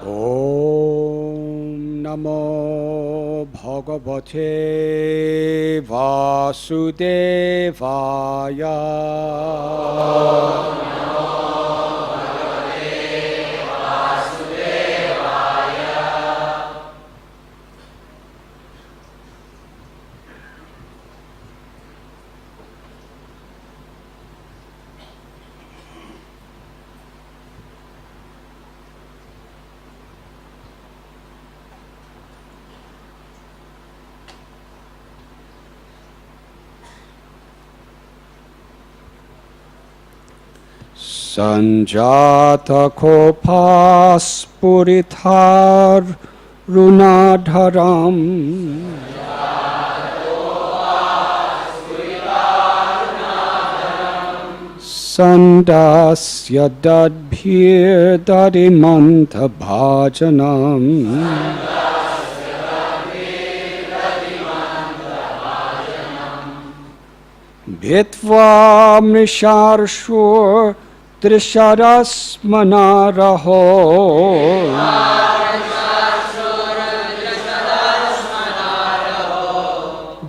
Om Namo Bhagavate Vasudevaya. Sanjata kopas puritar runadharam Sandasya dadbhir dadimanta bhajanam Bhitva mrisharshur Trisharasmanaraho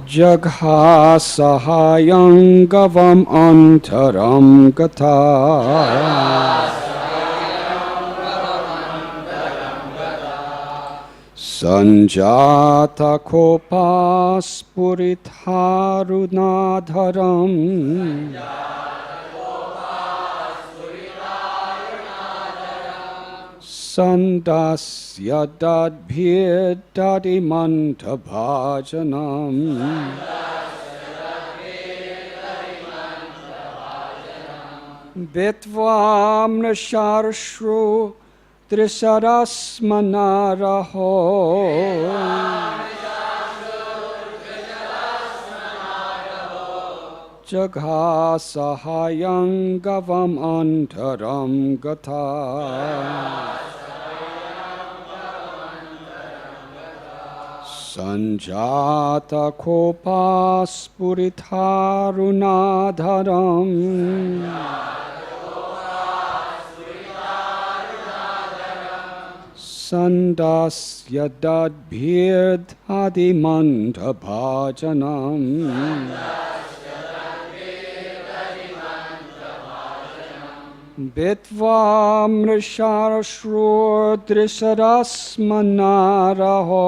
Jagha sahayam gavam antaram gata Sanjata kopas puritharunadharam Sandasya dadbhir dadimanta bhajanam Bitvam nasharshru trisarasmanaraho Jagha sahayam gavam antaram gata Sanjata kopas puritharunadharam Sandasya dadbhir dadimanta bhajanam Bitva mrisharshur trisarasmanaraho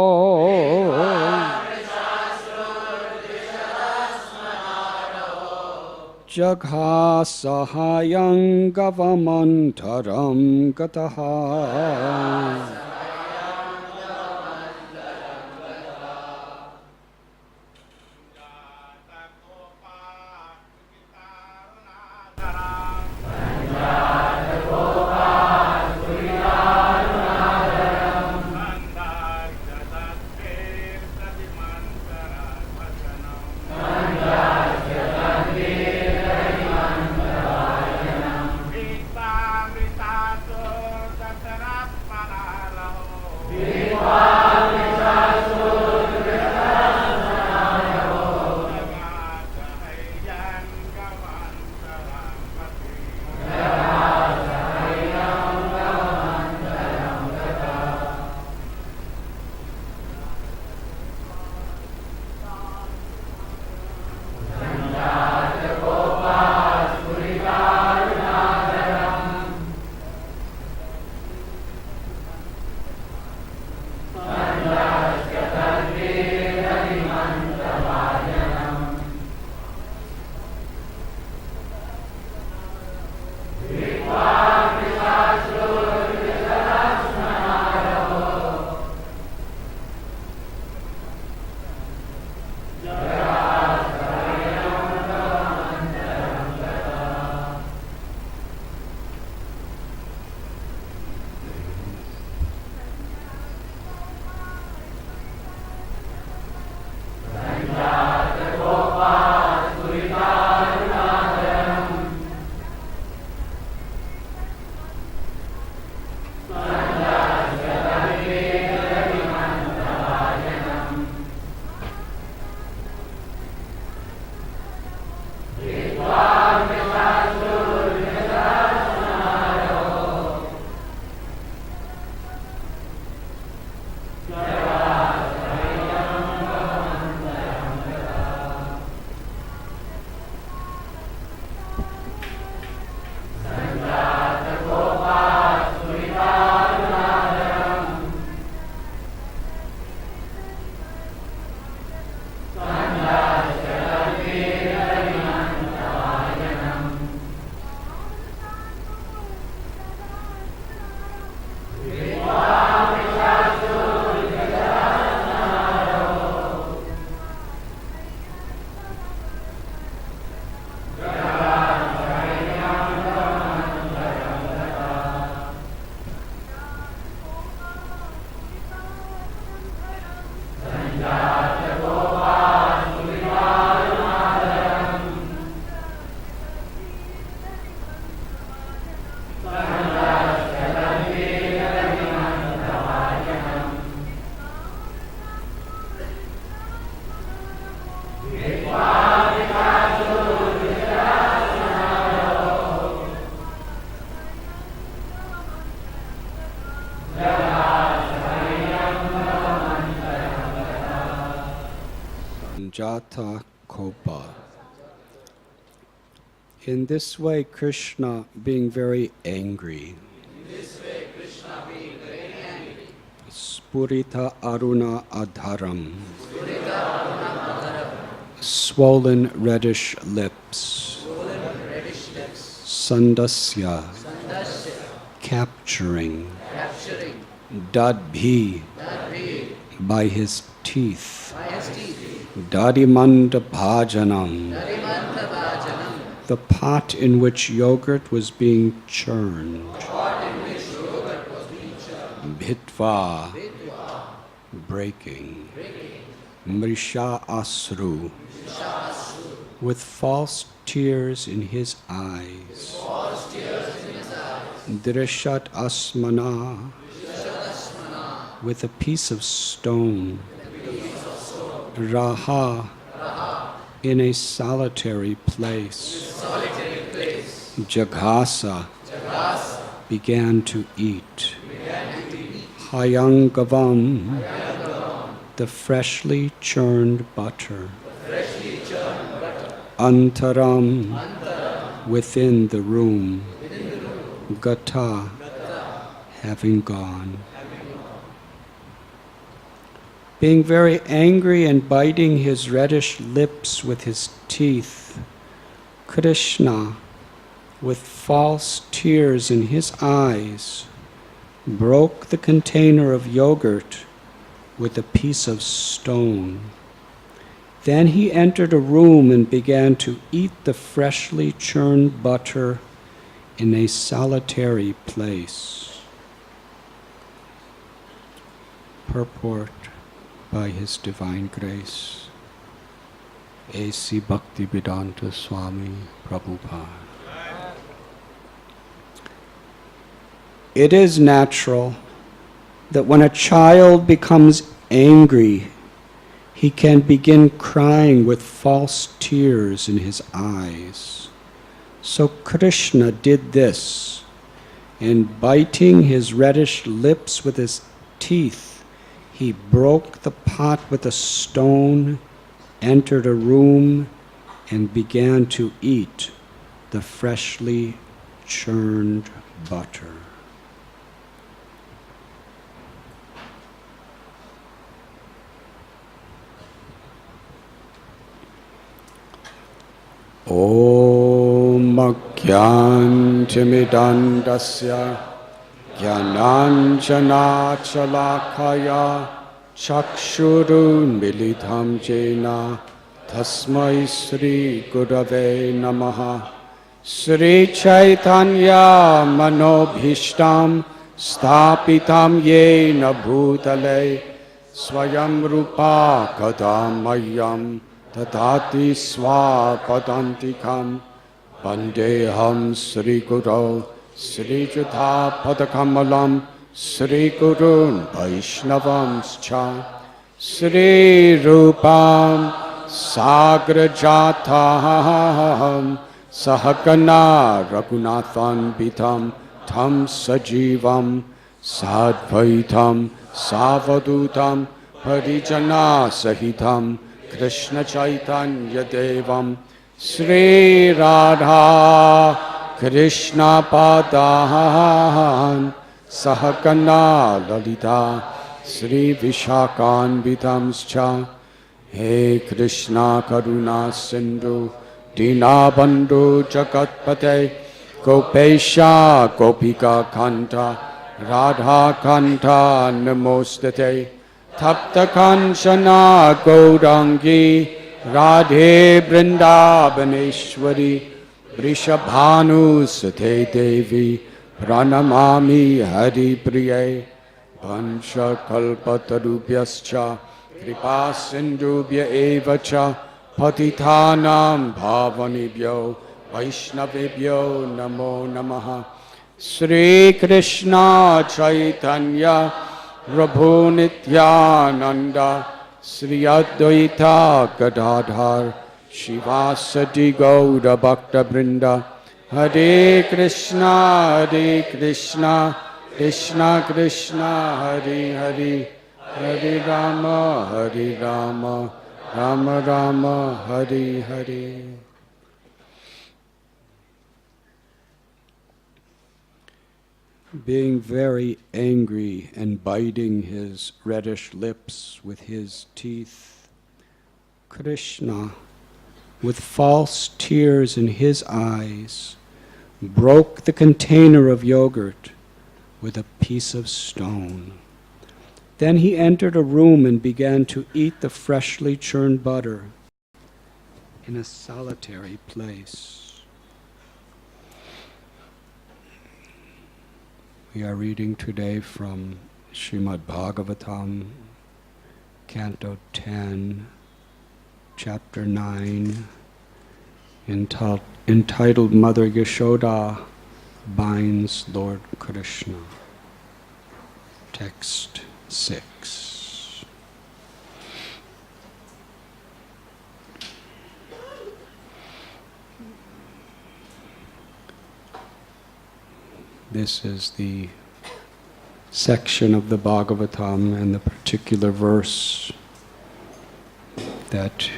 Jagha sahayam gavamantaram gataha Jata Kopa. In this way, Krishna being very angry. Spurita Aruna Adharam. Swollen reddish lips. Sandasya. Capturing. Dadbhi. By his teeth. Dadimanda Bhajanam. The pot in which yogurt was being churned. Bhitva. Breaking. Mrisha Asru. With false tears in his eyes. Drishat Asmana. With a piece of stone. Raha. In a solitary place. Jaghasa. Began to eat. Hayangavam. The freshly churned butter. Antaram. Within the room. Gata. Having gone. Being very angry and biting his reddish lips with his teeth, Krishna, with false tears in his eyes, broke the container of yogurt with a piece of stone. Then he entered a room and began to eat the freshly churned butter in a solitary place. Purport by His Divine Grace, A.C. Bhaktivedanta Swami Prabhupada. It is natural that when a child becomes angry, he can begin crying with false tears in his eyes. So Krishna did this, and biting his reddish lips with his teeth, he broke the pot with a stone, entered a room, and began to eat the freshly churned butter. Om Agyantimidandasya Jnananjana Chalakaya Chakshurun Militham Jena Tasmai Sri Gurave Namaha Sri Chaitanya Manobhishtam Stapitam Yena Bhutale Swayam Rupa Kadamayam Tadati Swapadantikam Vandeham Sri Guru Sri Judha Padakamalam Sri Gurun Vaishnavamscha Sri Rupam Sagrajataham Sahakana Raghunathan Bitam Tam Sajivam Sadvaitam Savadutam Parijana Sahitam Krishna Chaitanya Devam Sri Radha Krishna Padan Sahakana Lalita Sri Vishakan Vidamscha He Krishna Karuna Sindhu Dinabandhu Jagatpate Gopesha Gopika Kanta Radha Kanta Namostate Tapta Kanchana Gaurangi Radhe Vrindavaneshwari Vrishabhanu Sate Devi Pranamami Hari Priye Pansha Kalpatarubhyascha Kripa Sindhubhya Evacha Patitanam Bhavanibhyo Vaishnavibhyo Namo Namaha Sri Krishna Chaitanya Prabhu Nityananda Sri Advaita Gadadhar Shivasati Gaura Bhakta Brinda Hare Krishna Krishna Krishna Hare Hare Hare Rama Rama Rama, Hari Hari. Being very angry and biting his reddish lips with his teeth, Krishna, with false tears in his eyes, broke the container of yogurt with a piece of stone. Then he entered a room and began to eat the freshly churned butter in a solitary place. We are reading today from Srimad Bhagavatam, Canto 10, Chapter 9, entitled Mother Yashoda Binds Lord Krishna. Text 6. This is the section of the Bhagavatam and the particular verse that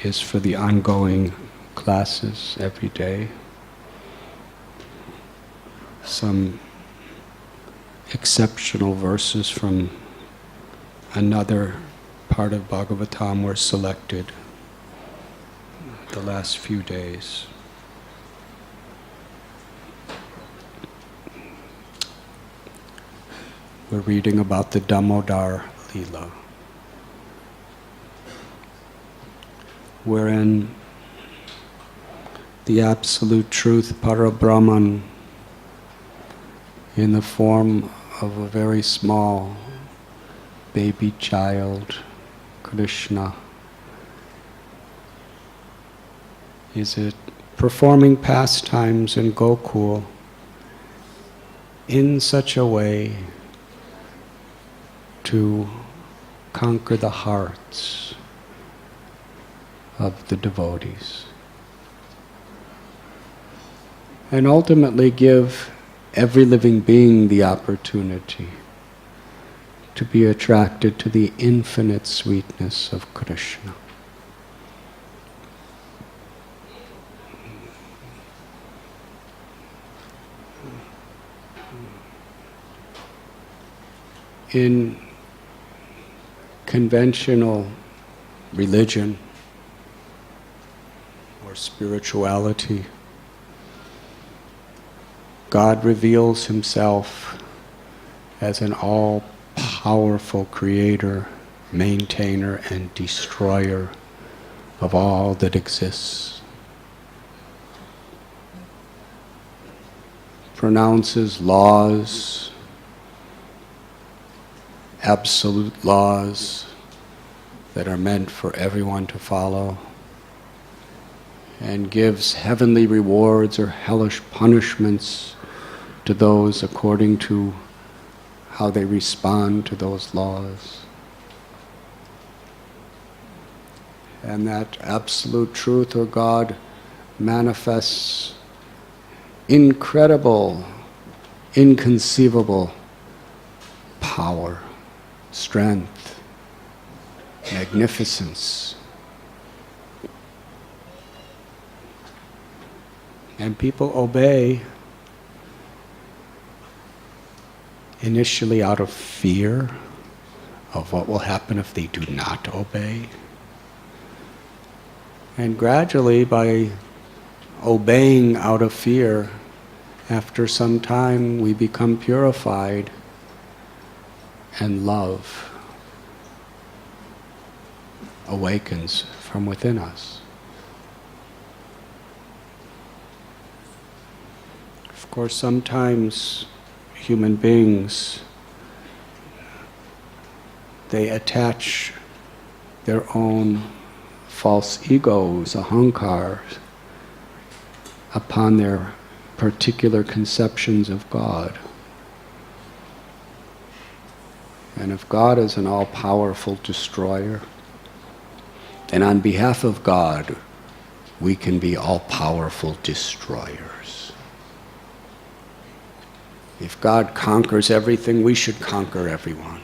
is for the ongoing classes every day. Some exceptional verses from another part of Bhagavatam were selected the last few days. We're reading about the Damodar Leela, wherein the Absolute Truth, Parabrahman, in the form of a very small baby child, Krishna, is it performing pastimes in Gokul in such a way to conquer the hearts of the devotees and ultimately give every living being the opportunity to be attracted to the infinite sweetness of Krishna. In conventional religion or spirituality, God reveals himself as an all-powerful creator, maintainer, and destroyer of all that exists. Pronounces laws, absolute laws that are meant for everyone to follow, and gives heavenly rewards or hellish punishments to those according to how they respond to those laws. And that absolute truth or God manifests incredible, inconceivable power, strength, magnificence. And people obey initially out of fear of what will happen if they do not obey. And gradually, by obeying out of fear, after some time we become purified and love awakens from within us. Of course, sometimes human beings, they attach their own false egos, ahankar, upon their particular conceptions of God. And if God is an all-powerful destroyer, then on behalf of God, we can be all-powerful destroyers. If God conquers everything, we should conquer everyone.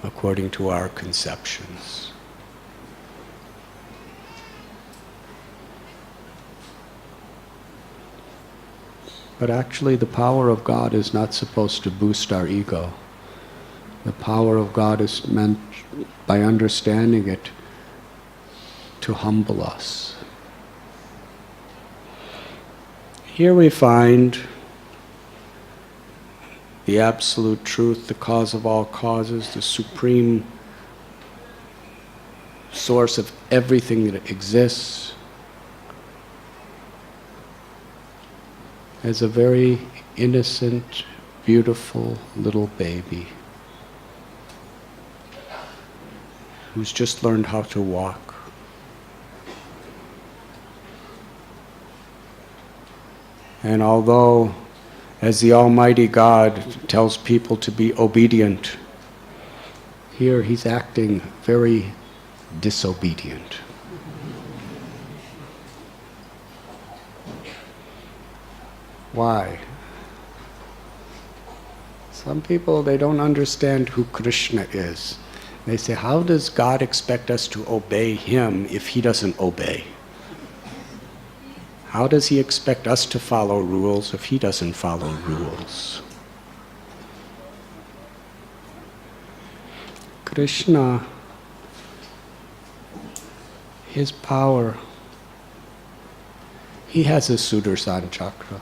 according to our conceptions. But actually the power of God is not supposed to boost our ego. The power of God is meant, by understanding it, to humble us. Here we find the absolute truth, the cause of all causes, the supreme source of everything that exists, as a very innocent, beautiful little baby who's just learned how to walk. And although, as the Almighty God tells people to be obedient, here he's acting very disobedient. Why? Some people, they don't understand who Krishna is. They say, how does God expect us to obey him if he doesn't obey? How does he expect us to follow rules if he doesn't follow rules? Krishna, his power, he has a Sudarshan chakra.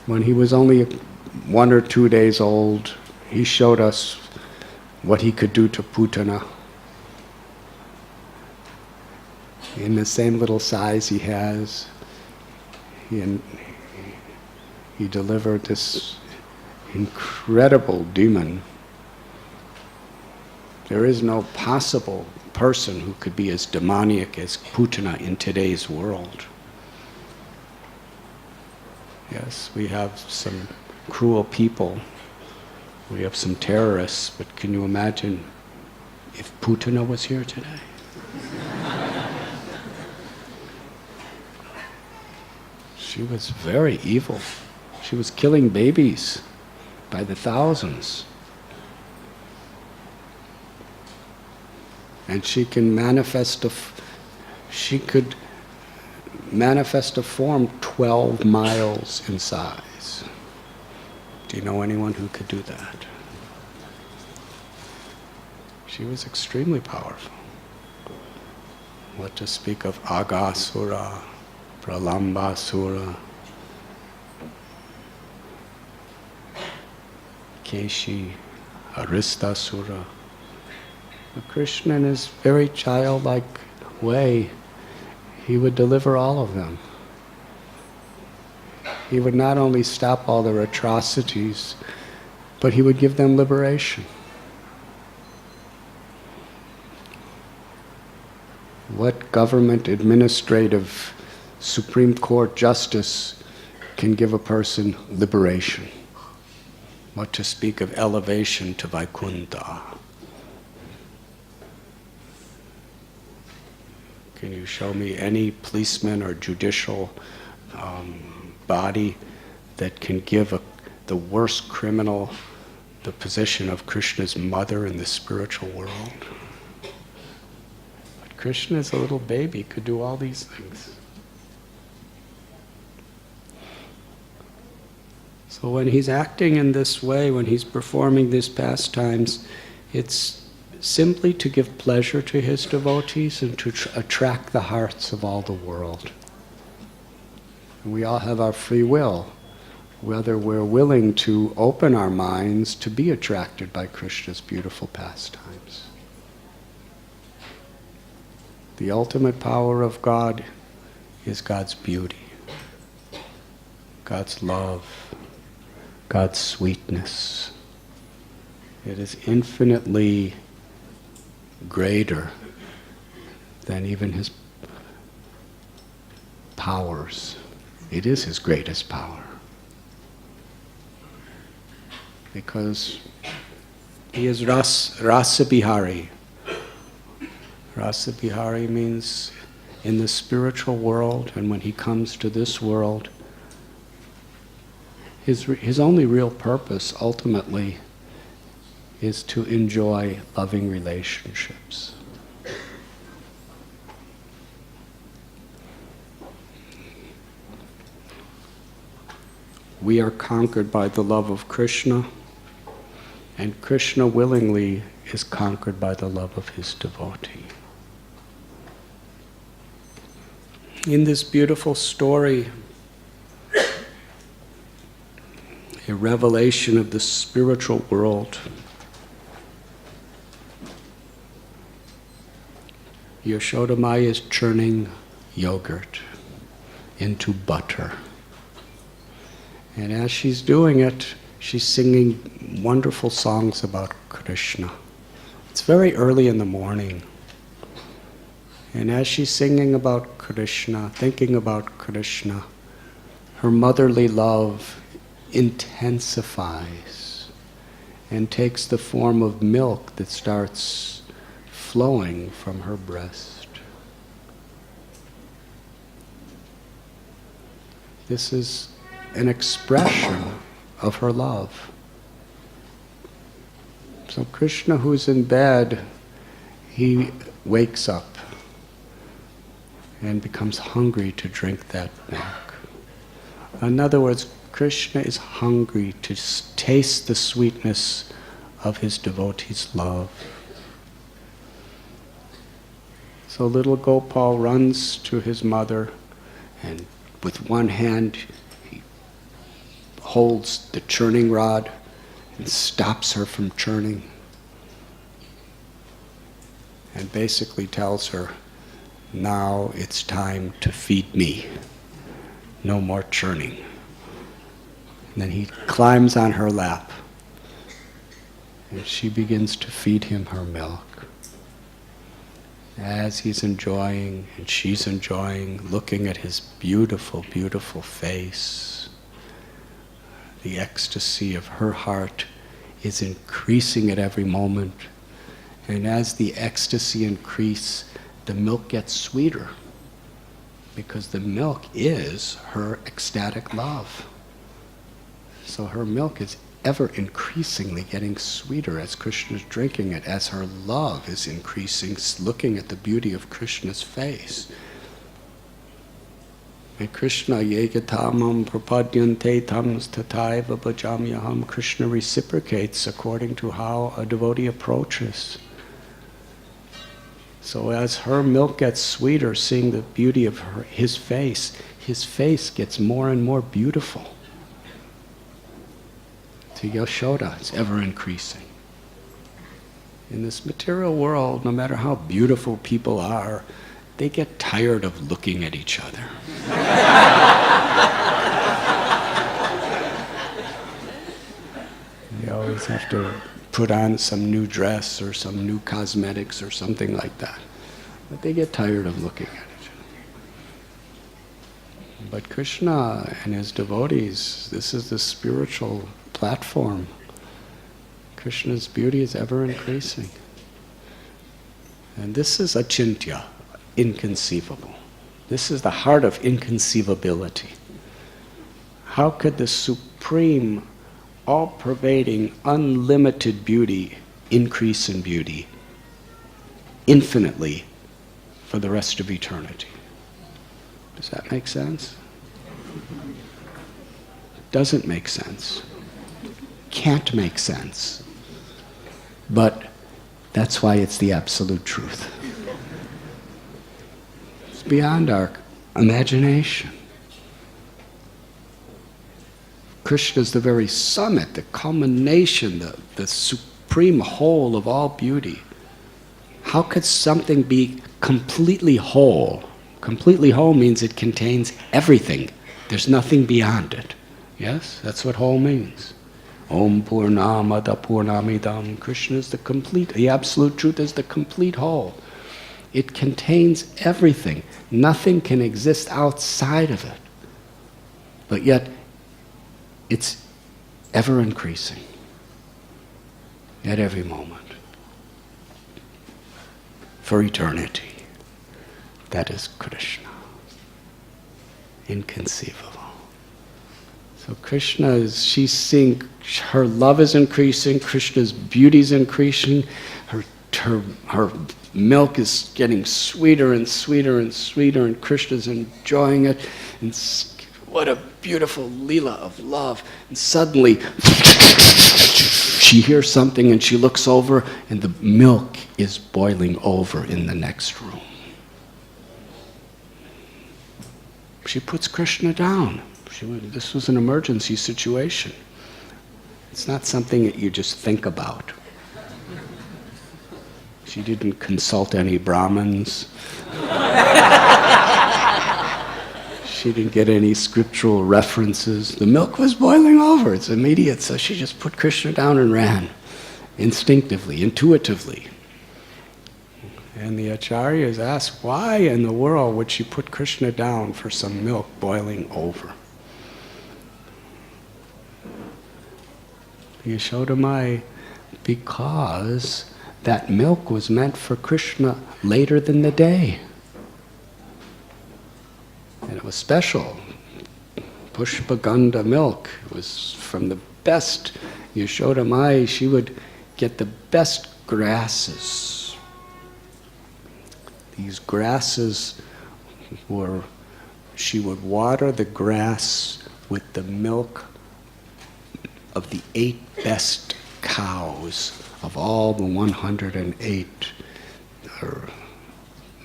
When he was only 1 or 2 days old, he showed us what he could do to Putana. In the same little size he has, he delivered this incredible demon. There is no possible person who could be as demoniac as Putana in today's world. Yes, we have some cruel people. We have some terrorists, but can you imagine if Putana was here today? She was very evil. She was killing babies by the thousands. And she could manifest a form 12 miles in size. Do you know anyone who could do that? She was extremely powerful. What to speak of Agasura, Pralambasura, Keshi, Aristasura. Krishna, in his very childlike way, he would deliver all of them. He would not only stop all their atrocities, but he would give them liberation. What government, administrative, Supreme Court justice can give a person liberation? What to speak of elevation to Vaikuntha? Can you show me any policeman or judicial body that can give the worst criminal the position of Krishna's mother in the spiritual world? But Krishna, as a little baby, could do all these things. So when he's acting in this way, when he's performing these pastimes, it's simply to give pleasure to his devotees and to attract the hearts of all the world. And we all have our free will, whether we're willing to open our minds to be attracted by Krishna's beautiful pastimes. The ultimate power of God is God's beauty, God's love, God's sweetness. It is infinitely greater than even his powers. It is his greatest power. Because he is Rasa Bihari. Rasa Bihari means in the spiritual world, and when he comes to this world, his only real purpose ultimately is to enjoy loving relationships. We are conquered by the love of Krishna, and Krishna willingly is conquered by the love of his devotee. In this beautiful story, a revelation of the spiritual world, Yashodamaya is churning yogurt into butter. And as she's doing it, she's singing wonderful songs about Krishna. It's very early in the morning. And as she's singing about Krishna, thinking about Krishna, her motherly love intensifies and takes the form of milk that starts flowing from her breast. This is an expression of her love. So Krishna, who's in bed, he wakes up and becomes hungry to drink that milk. In other words, Krishna is hungry to taste the sweetness of his devotee's love. So little Gopal runs to his mother, and with one hand he holds the churning rod and stops her from churning, and basically tells her, now it's time to feed me. No more churning. And then he climbs on her lap, and she begins to feed him her milk. As he's enjoying and she's enjoying, looking at his beautiful, beautiful face, the ecstasy of her heart is increasing at every moment. And as the ecstasy increases, the milk gets sweeter, because the milk is her ecstatic love. So her milk is ever increasingly getting sweeter as Krishna is drinking it, as her love is increasing, looking at the beauty of Krishna's face. And Krishna yegatamam prapadyante tams tataiva bhajamyaham. Krishna reciprocates according to how a devotee approaches. So as her milk gets sweeter, seeing the beauty of his face gets more and more beautiful. To Yashoda, it's ever increasing. In this material world, no matter how beautiful people are, they get tired of looking at each other. They always have to put on some new dress or some new cosmetics or something like that. But they get tired of looking at each other. But Krishna and his devotees, this is the spiritual platform. Krishna's beauty is ever increasing. And this is achintya, inconceivable. This is the heart of inconceivability. How could the supreme, all-pervading, unlimited beauty increase in beauty infinitely for the rest of eternity? Does that make sense? Doesn't make sense. Can't make sense. But that's why it's the absolute truth. It's beyond our imagination. Krishna is the very summit, the culmination, the supreme whole of all beauty. How could something be completely whole? Completely whole means it contains everything. There's nothing beyond it. Yes? That's what whole means. Om Purnamada Purnamidam. Krishna is the absolute truth is the complete whole. It contains everything. Nothing can exist outside of it. But yet, it's ever increasing at every moment. For eternity. That is Krishna. Inconceivable. So Krishna is, she's seeing her love is increasing, Krishna's beauty is increasing, her milk is getting sweeter and sweeter and sweeter, and Krishna's enjoying it. And what a beautiful Leela of love. And suddenly, she hears something and she looks over, and the milk is boiling over in the next room. She puts Krishna down. This was an emergency situation. It's not something that you just think about. She didn't consult any Brahmins. She didn't get any scriptural references. The milk was boiling over. It's immediate. So she just put Krishna down and ran. Instinctively, intuitively. And the acharyas asked, why in the world would she put Krishna down for some milk boiling over? Yashodamai, because that milk was meant for Krishna later than the day. And it was special. Pushpagandha milk. It was from the best. Yashodamai, she would get the best grasses. These grasses were, she would water the grass with the milk of the 8 best cows of all the 108 or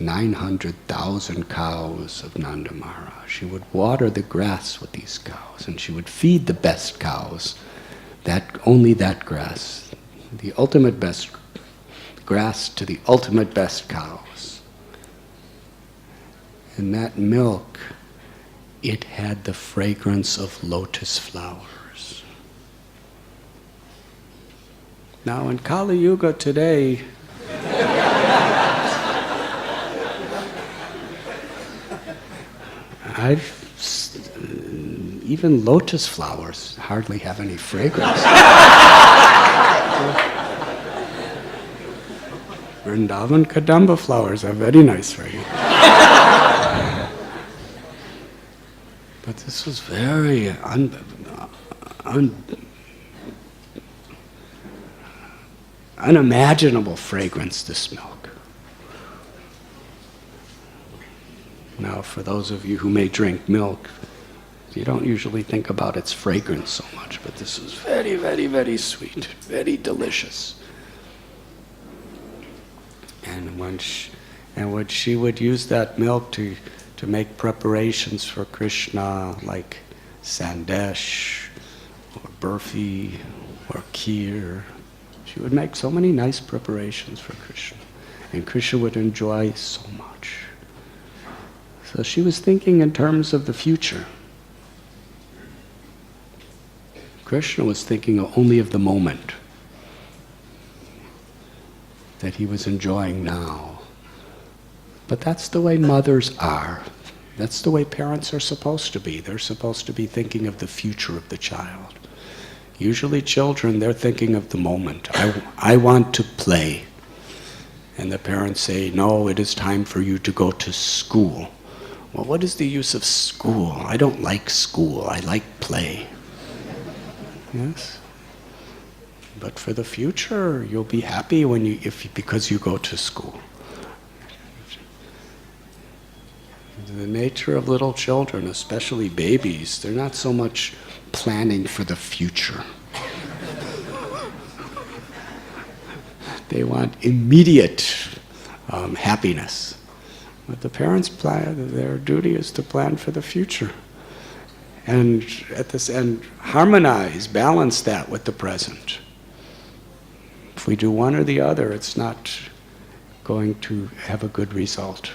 900,000 cows of Nanda Maharaj. She would water the grass with these cows, and she would feed the best cows, only that grass, the ultimate best grass to the ultimate best cows. And that milk, it had the fragrance of lotus flowers. Now in Kali Yuga today, even lotus flowers hardly have any fragrance. Vrindavan Kadamba flowers are very nice fragrance. But this was very unimaginable fragrance, this milk. Now, for those of you who may drink milk, you don't usually think about its fragrance so much, but this was very, very, very sweet, very delicious. And when she would use that milk to make preparations for Krishna, like sandesh, or burfi, or kheer, she would make so many nice preparations for Krishna, and Krishna would enjoy so much. So she was thinking in terms of the future. Krishna was thinking only of the moment that he was enjoying now. But that's the way mothers are. That's the way parents are supposed to be. They're supposed to be thinking of the future of the child. Usually children, they're thinking of the moment. I want to play. And the parents say, no, it is time for you to go to school. Well, what is the use of school? I don't like school. I like play. Yes? But for the future, you'll be happy because you go to school. The nature of little children, especially babies, they're not so much planning for the future. They want immediate happiness. But the parents plan, their duty is to plan for the future. And at this end, harmonize, balance that with the present. If we do one or the other, it's not going to have a good result.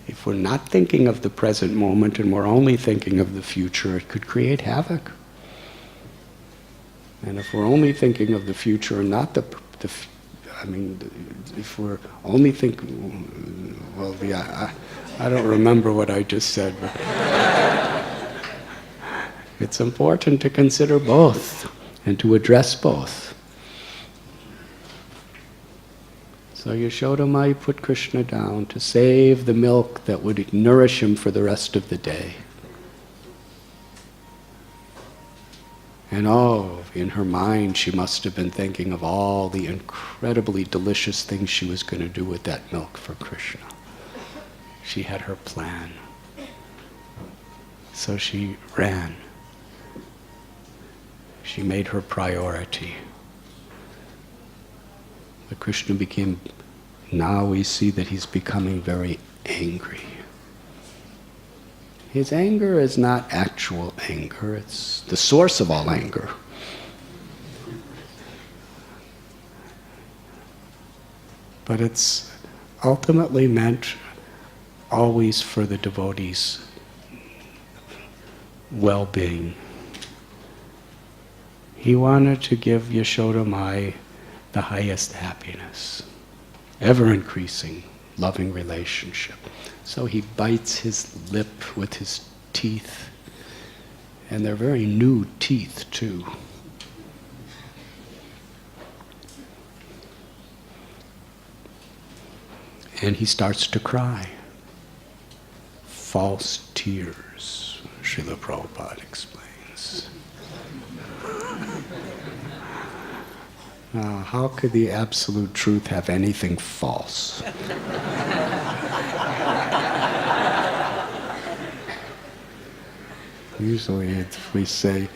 If we're not thinking of the present moment and we're only thinking of the future, it could create havoc. And if we're only thinking of the future and not if we're only thinking, well, yeah, I don't remember what I just said, but it's important to consider both and to address both. So Yashodamai put Krishna down to save the milk that would nourish him for the rest of the day. And oh, in her mind, she must have been thinking of all the incredibly delicious things she was going to do with that milk for Krishna. She had her plan. So she ran. She made her priority. But Krishna became, now we see that he's becoming very angry. His anger is not actual anger, it's the source of all anger. But it's ultimately meant always for the devotees' well-being. He wanted to give Yashoda Mai the highest happiness, ever-increasing, loving relationship. So he bites his lip with his teeth, and they're very new teeth too. And he starts to cry. False tears, Srila Prabhupada explains. Now, how could the absolute truth have anything false? Usually we say,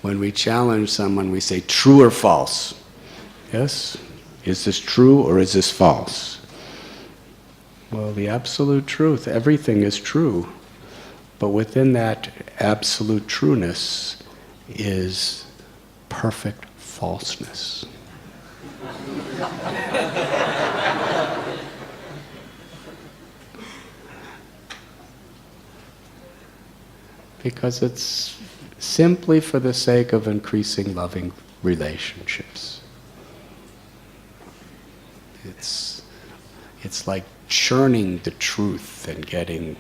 when we challenge someone, we say, true or false? Yes? Is this true or is this false? Well, the absolute truth, everything is true. But within that absolute trueness is perfect falseness. Because it's simply for the sake of increasing loving relationships. It's like churning the truth and getting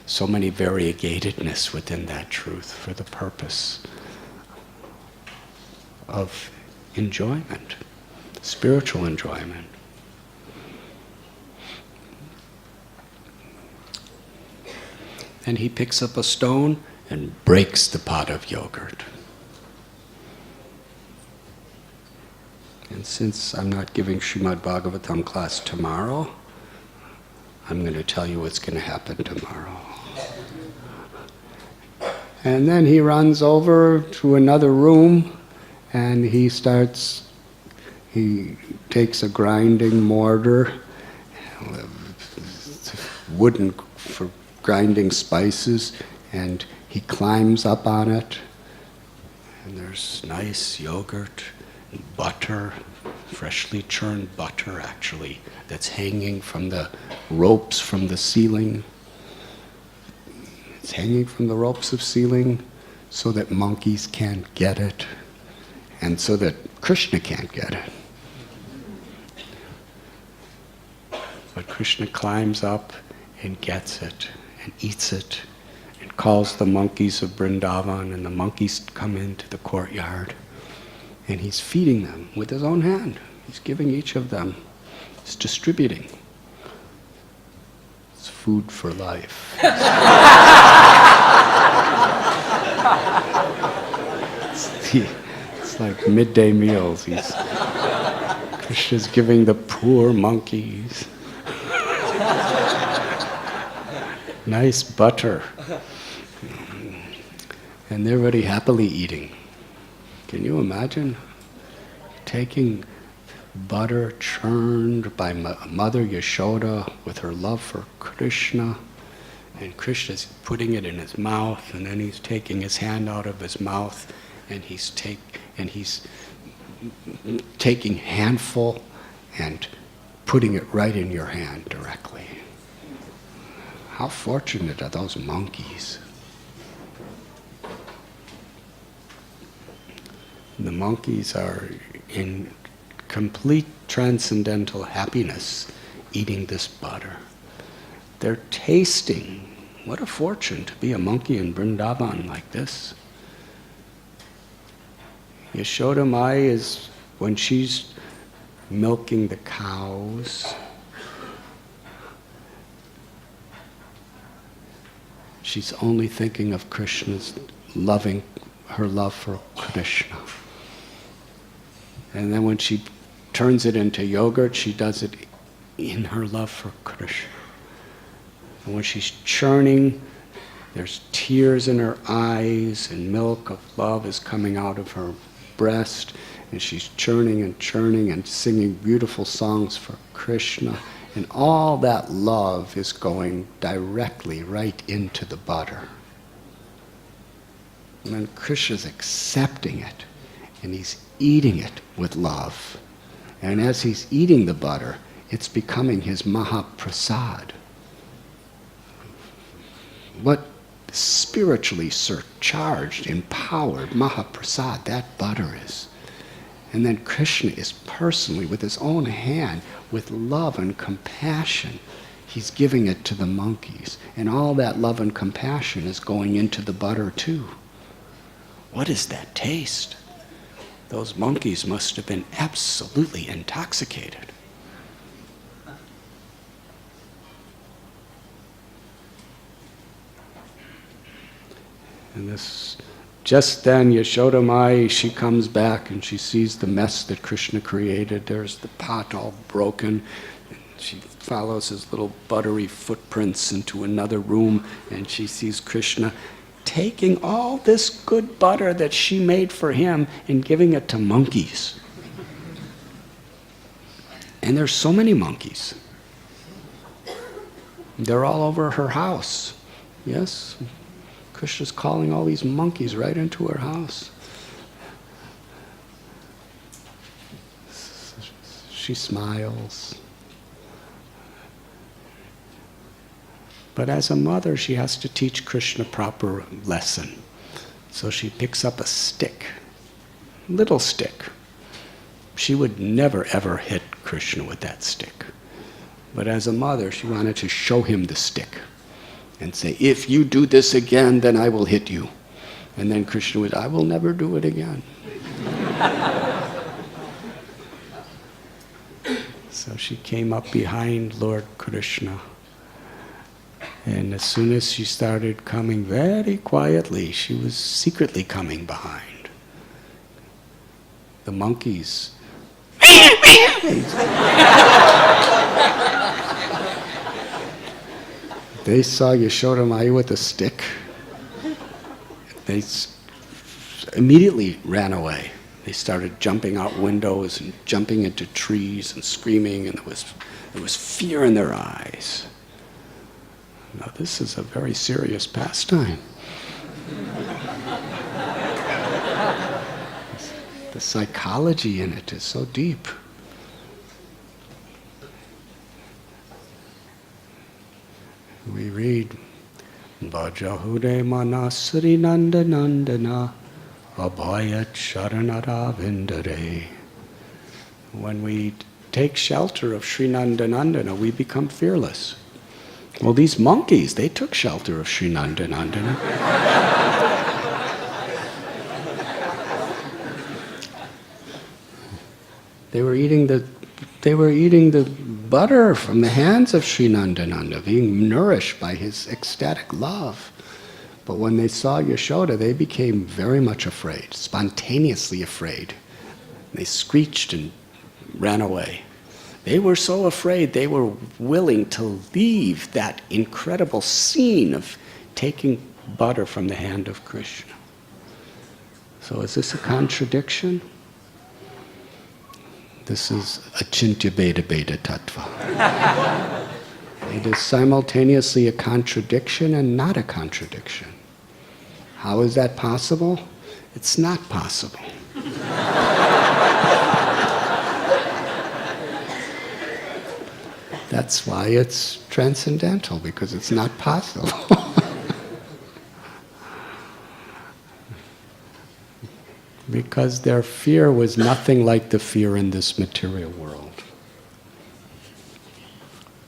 so many variegatedness within that truth for the purpose of enjoyment, spiritual enjoyment. And he picks up a stone and breaks the pot of yogurt. And since I'm not giving Srimad Bhagavatam class tomorrow, I'm going to tell you what's going to happen tomorrow. And then he runs over to another room and he takes a grinding mortar, wooden for grinding spices, and he climbs up on it, and there's nice yogurt and butter, freshly churned butter actually, that's hanging from the ropes from the ceiling. It's hanging from the ropes of ceiling so that monkeys can't get it, and so that Krishna can't get it. But Krishna climbs up and gets it and eats it and calls the monkeys of Vrindavan, and the monkeys come into the courtyard and he's feeding them with his own hand. He's giving each of them, he's distributing. It's food for life. It's like midday meals. Krishna's giving the poor monkeys nice butter. And they're very happily eating. Can you imagine taking butter churned by Mother Yashoda with her love for Krishna, and Krishna's putting it in his mouth, and then he's taking his hand out of his mouth, and he's taking handful and putting it right in your hand directly. How fortunate are those monkeys? The monkeys are in complete transcendental happiness eating this butter. They're tasting. What a fortune to be a monkey in Vrindavan like this. Yashoda Mai is, when she's milking the cows, she's only thinking of Krishna's her love for Krishna. And then when she turns it into yogurt, she does it in her love for Krishna. And when she's churning, there's tears in her eyes, and milk of love is coming out of her breast, and she's churning and singing beautiful songs for Krishna. And all that love is going directly right into the butter. And then Krishna's accepting it, and he's eating it with love. And as he's eating the butter, it's becoming his Mahaprasad. What spiritually surcharged, empowered Mahaprasad that butter is. And then Krishna is personally, with his own hand, with love and compassion, he's giving it to the monkeys. And all that love and compassion is going into the butter too. What is that taste? Those monkeys must have been absolutely intoxicated. And this, just then Yashoda Mai, she comes back and she sees the mess that Krishna created. There's the pot all broken. She follows his little buttery footprints into another room, and she sees Krishna taking all this good butter that she made for him and giving it to monkeys. And there's so many monkeys. They're all over her house. Yes? Krishna's calling all these monkeys right into her house. She smiles. But as a mother, she has to teach Krishna proper lesson. So she picks up a stick, little stick. She would never ever hit Krishna with that stick. But as a mother, she wanted to show him the stick and say, if you do this again, then I will hit you. And then Krishna would, I will never do it again. So she came up behind Lord Krishna. And as soon as she started coming very quietly, she was secretly coming behind. The monkeys. They saw Yashoda Mai with a stick. They immediately ran away. They started jumping out windows and jumping into trees and screaming, and there was fear in their eyes. Now this is a very serious pastime. The psychology in it is so deep. We read, Bhajahude manasri nanda nandana abhayat sharanara vindare. When we take shelter of Sri Nanda Nandana, we become fearless. Well, these monkeys, they took shelter of Sri Nanda Nandana. They were eating the butter from the hands of Sri Nanda Nanda, being nourished by his ecstatic love. But when they saw Yashoda, they became very much afraid, spontaneously afraid. They screeched and ran away. They were so afraid they were willing to leave that incredible scene of taking butter from the hand of Krishna. So is this a contradiction? This is achintya beda beda tattva. It is simultaneously a contradiction and not a contradiction. How is that possible? It's not possible. That's why it's transcendental, because it's not possible. Because their fear was nothing like the fear in this material world.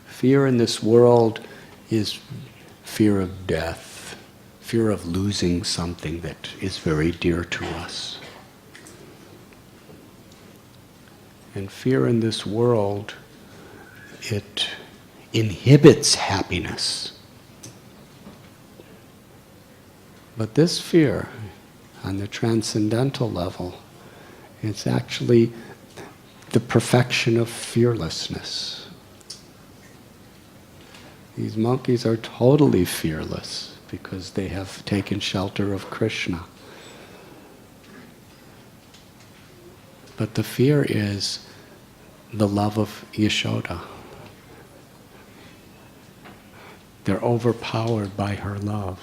Fear in this world is fear of death, fear of losing something that is very dear to us. And fear in this world, it inhibits happiness. But this fear on the transcendental level. It's actually the perfection of fearlessness. These monkeys are totally fearless because they have taken shelter of Krishna. But the fear is the love of Yashoda. They're overpowered by her love.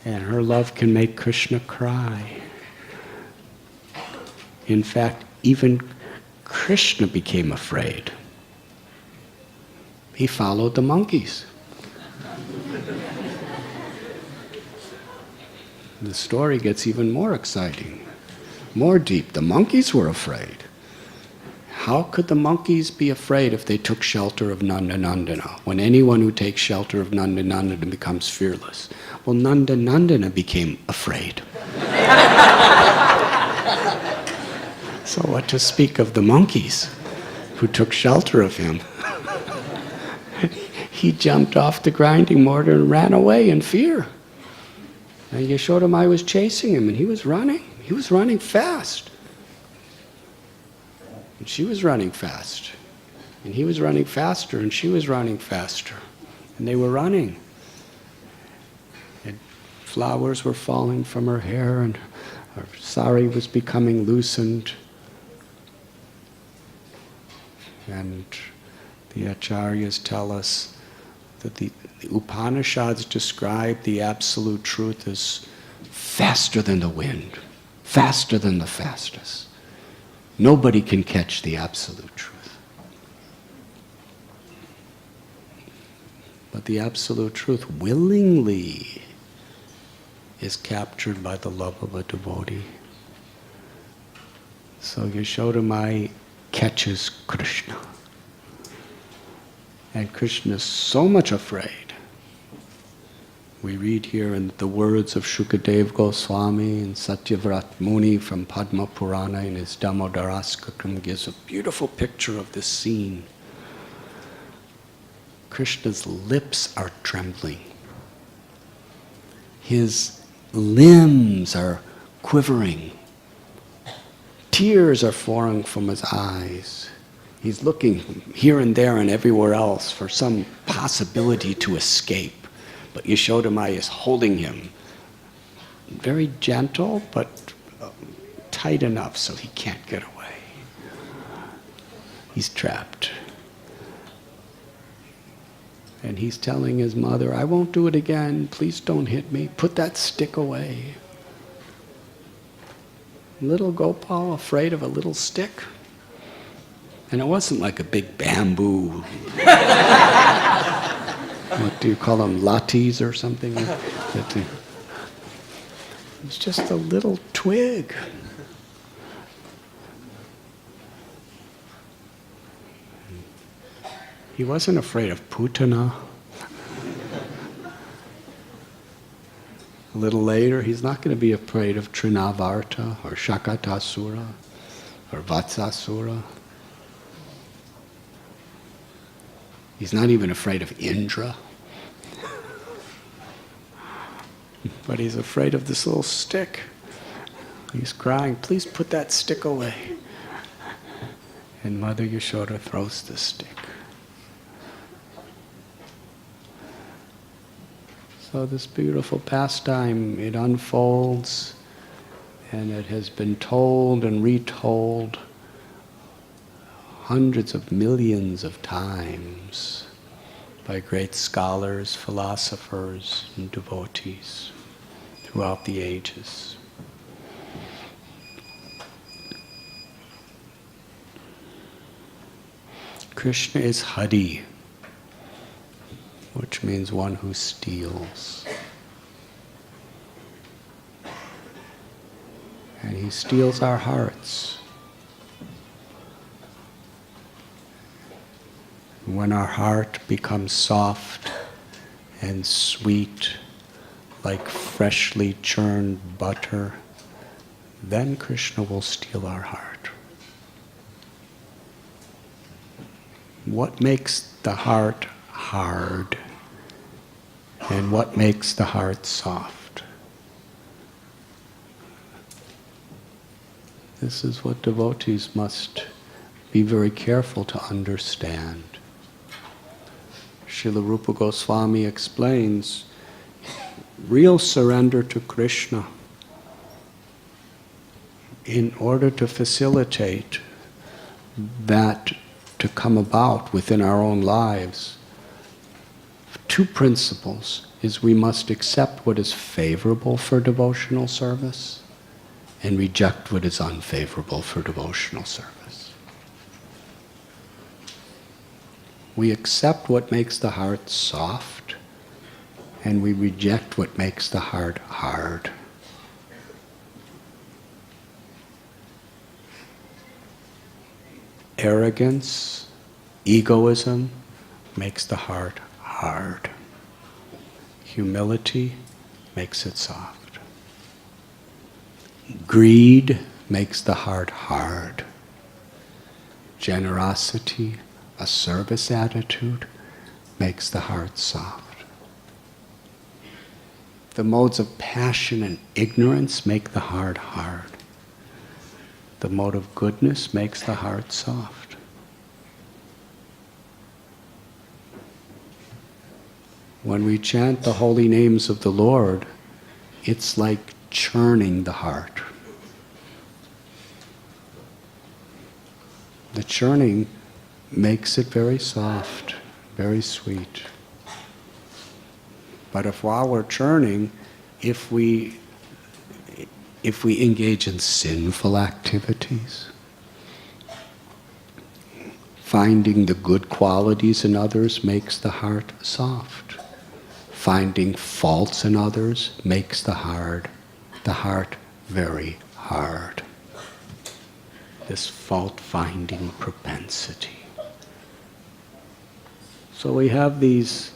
And her love can make Krishna cry. In fact, even Krishna became afraid. He followed the monkeys. The story gets even more exciting, more deep. The monkeys were afraid. How could the monkeys be afraid if they took shelter of Nandanandana? When anyone who takes shelter of Nandanandana becomes fearless. Well, Nandanandana became afraid. So what to speak of the monkeys who took shelter of him? He jumped off the grinding mortar and ran away in fear. And Yashoda Mai was chasing him, and he was running. He was running fast. And she was running fast. And he was running faster, and she was running faster. And they were running. And flowers were falling from her hair, and her sari was becoming loosened. And the Acharyas tell us that the Upanishads describe the absolute truth as faster than the wind, faster than the fastest. Nobody can catch the absolute truth. But the absolute truth willingly is captured by the love of a devotee. So Yashoda Mai catches Krishna. And Krishna is so much afraid. We read here in the words of Shukadev Goswami and Satyavrat Muni from Padma Purana in his Damodaraskakam gives a beautiful picture of this scene. Krishna's lips are trembling. His limbs are quivering. Tears are pouring from his eyes. He's looking here and there and everywhere else for some possibility to escape. But Yashoda Mai is holding him. Very gentle, but tight enough so he can't get away. He's trapped. And he's telling his mother, I won't do it again. Please don't hit me. Put that stick away. Little Gopal afraid of a little stick. And it wasn't like a big bamboo. What do you call them? Lathis or something? It's just a little twig. He wasn't afraid of Putana. A little later, he's not going to be afraid of Trinavarta or Shakatasura or Vatsasura. He's not even afraid of Indra. But he's afraid of this little stick. He's crying, please put that stick away. And Mother Yashoda throws the stick. So this beautiful pastime, it unfolds, and it has been told and retold hundreds of millions of times by great scholars, philosophers, and devotees throughout the ages. Krishna is Hari, which means one who steals. And he steals our hearts. When our heart becomes soft and sweet, like freshly churned butter, then Krishna will steal our heart. What makes the heart hard? And what makes the heart soft? This is what devotees must be very careful to understand. Srila Rupa Goswami explains real surrender to Krishna, in order to facilitate that to come about within our own lives. Two principles is we must accept what is favorable for devotional service and reject what is unfavorable for devotional service. We accept what makes the heart soft and we reject what makes the heart hard. Arrogance, egoism makes the heart hard. Humility makes it soft. Greed makes the heart hard. Generosity, a service attitude, makes the heart soft. The modes of passion and ignorance make the heart hard. The mode of goodness makes the heart soft. When we chant the holy names of the Lord, it's like churning the heart. The churning makes it very soft, very sweet. But if while we're churning, if we engage in sinful activities, finding the good qualities in others makes the heart soft. Finding faults in others makes the heart very hard. This fault-finding propensity. So we have these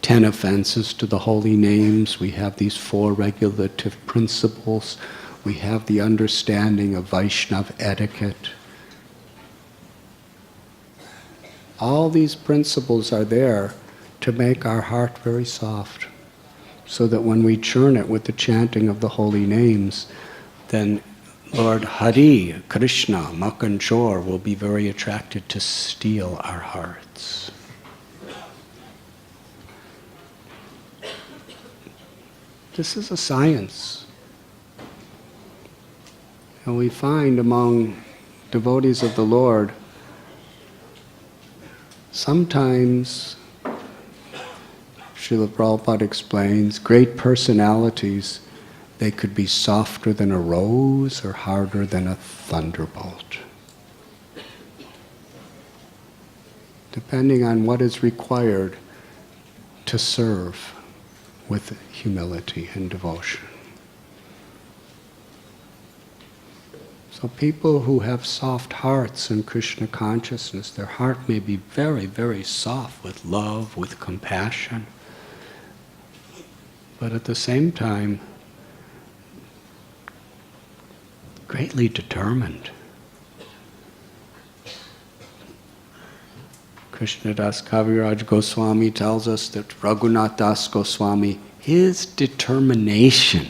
10 offenses to the holy names, we have these 4 regulative principles, we have the understanding of Vaishnava etiquette. All these principles are there to make our heart very soft, so that when we churn it with the chanting of the holy names, then Lord Hari, Krishna, Makan Chor will be very attracted to steal our hearts. This is a science. And we find among devotees of the Lord, sometimes, Srila Prabhupada explains, great personalities, they could be softer than a rose or harder than a thunderbolt. Depending on what is required to serve with humility and devotion. So people who have soft hearts in Krishna consciousness, their heart may be very, very soft with love, with compassion, but at the same time, greatly determined. Krishnadas Kaviraj Goswami tells us that Raghunath Das Goswami, his determination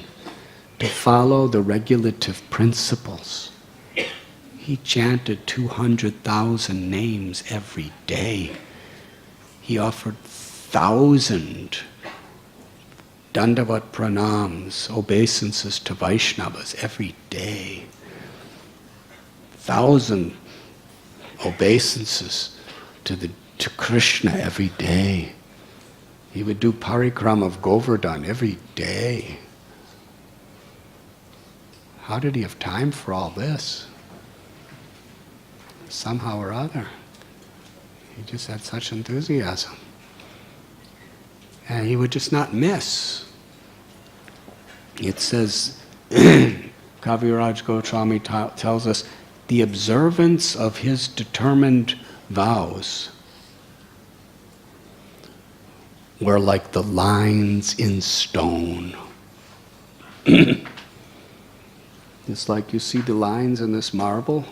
to follow the regulative principles, he chanted 200,000 names every day. He offered 1,000 Dandavat pranams, obeisances to Vaishnavas every day. 1,000 obeisances to Krishna every day. He would do parikram of Govardhan every day. How did he have time for all this? Somehow or other. He just had such enthusiasm. And he would just not miss. It says, Kaviraj Goswami tells us, the observance of his determined vows were like the lines in stone. It's like you see the lines in this marble.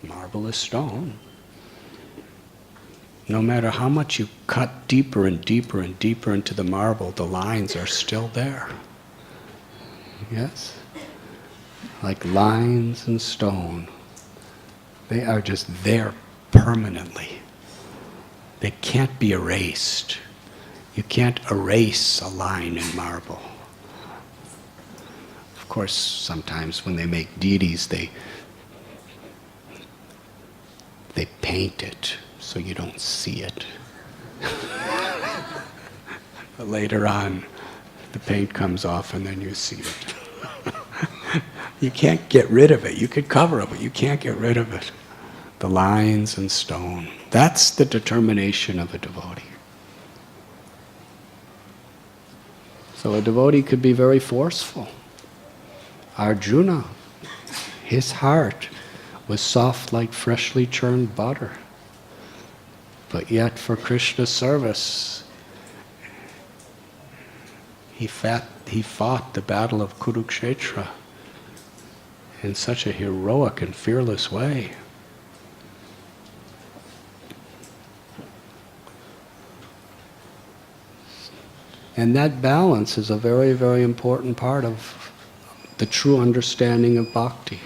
Marble is stone. No matter how much you cut deeper and deeper and deeper into the marble, the lines are still there. Yes? like lines in stone. They are just there permanently. They can't be erased. You can't erase a line in marble. Of course, sometimes when they make deities, they paint it so you don't see it. But later on, the paint comes off and then you see it. You can't get rid of it. You could cover it, but you can't get rid of it. The lines in stone. That's the determination of a devotee. So a devotee could be very forceful. Arjuna, his heart was soft like freshly churned butter. But yet for Krishna's service, he fought the battle of Kurukshetra in such a heroic and fearless way. And that balance is a very, very important part of the true understanding of bhakti.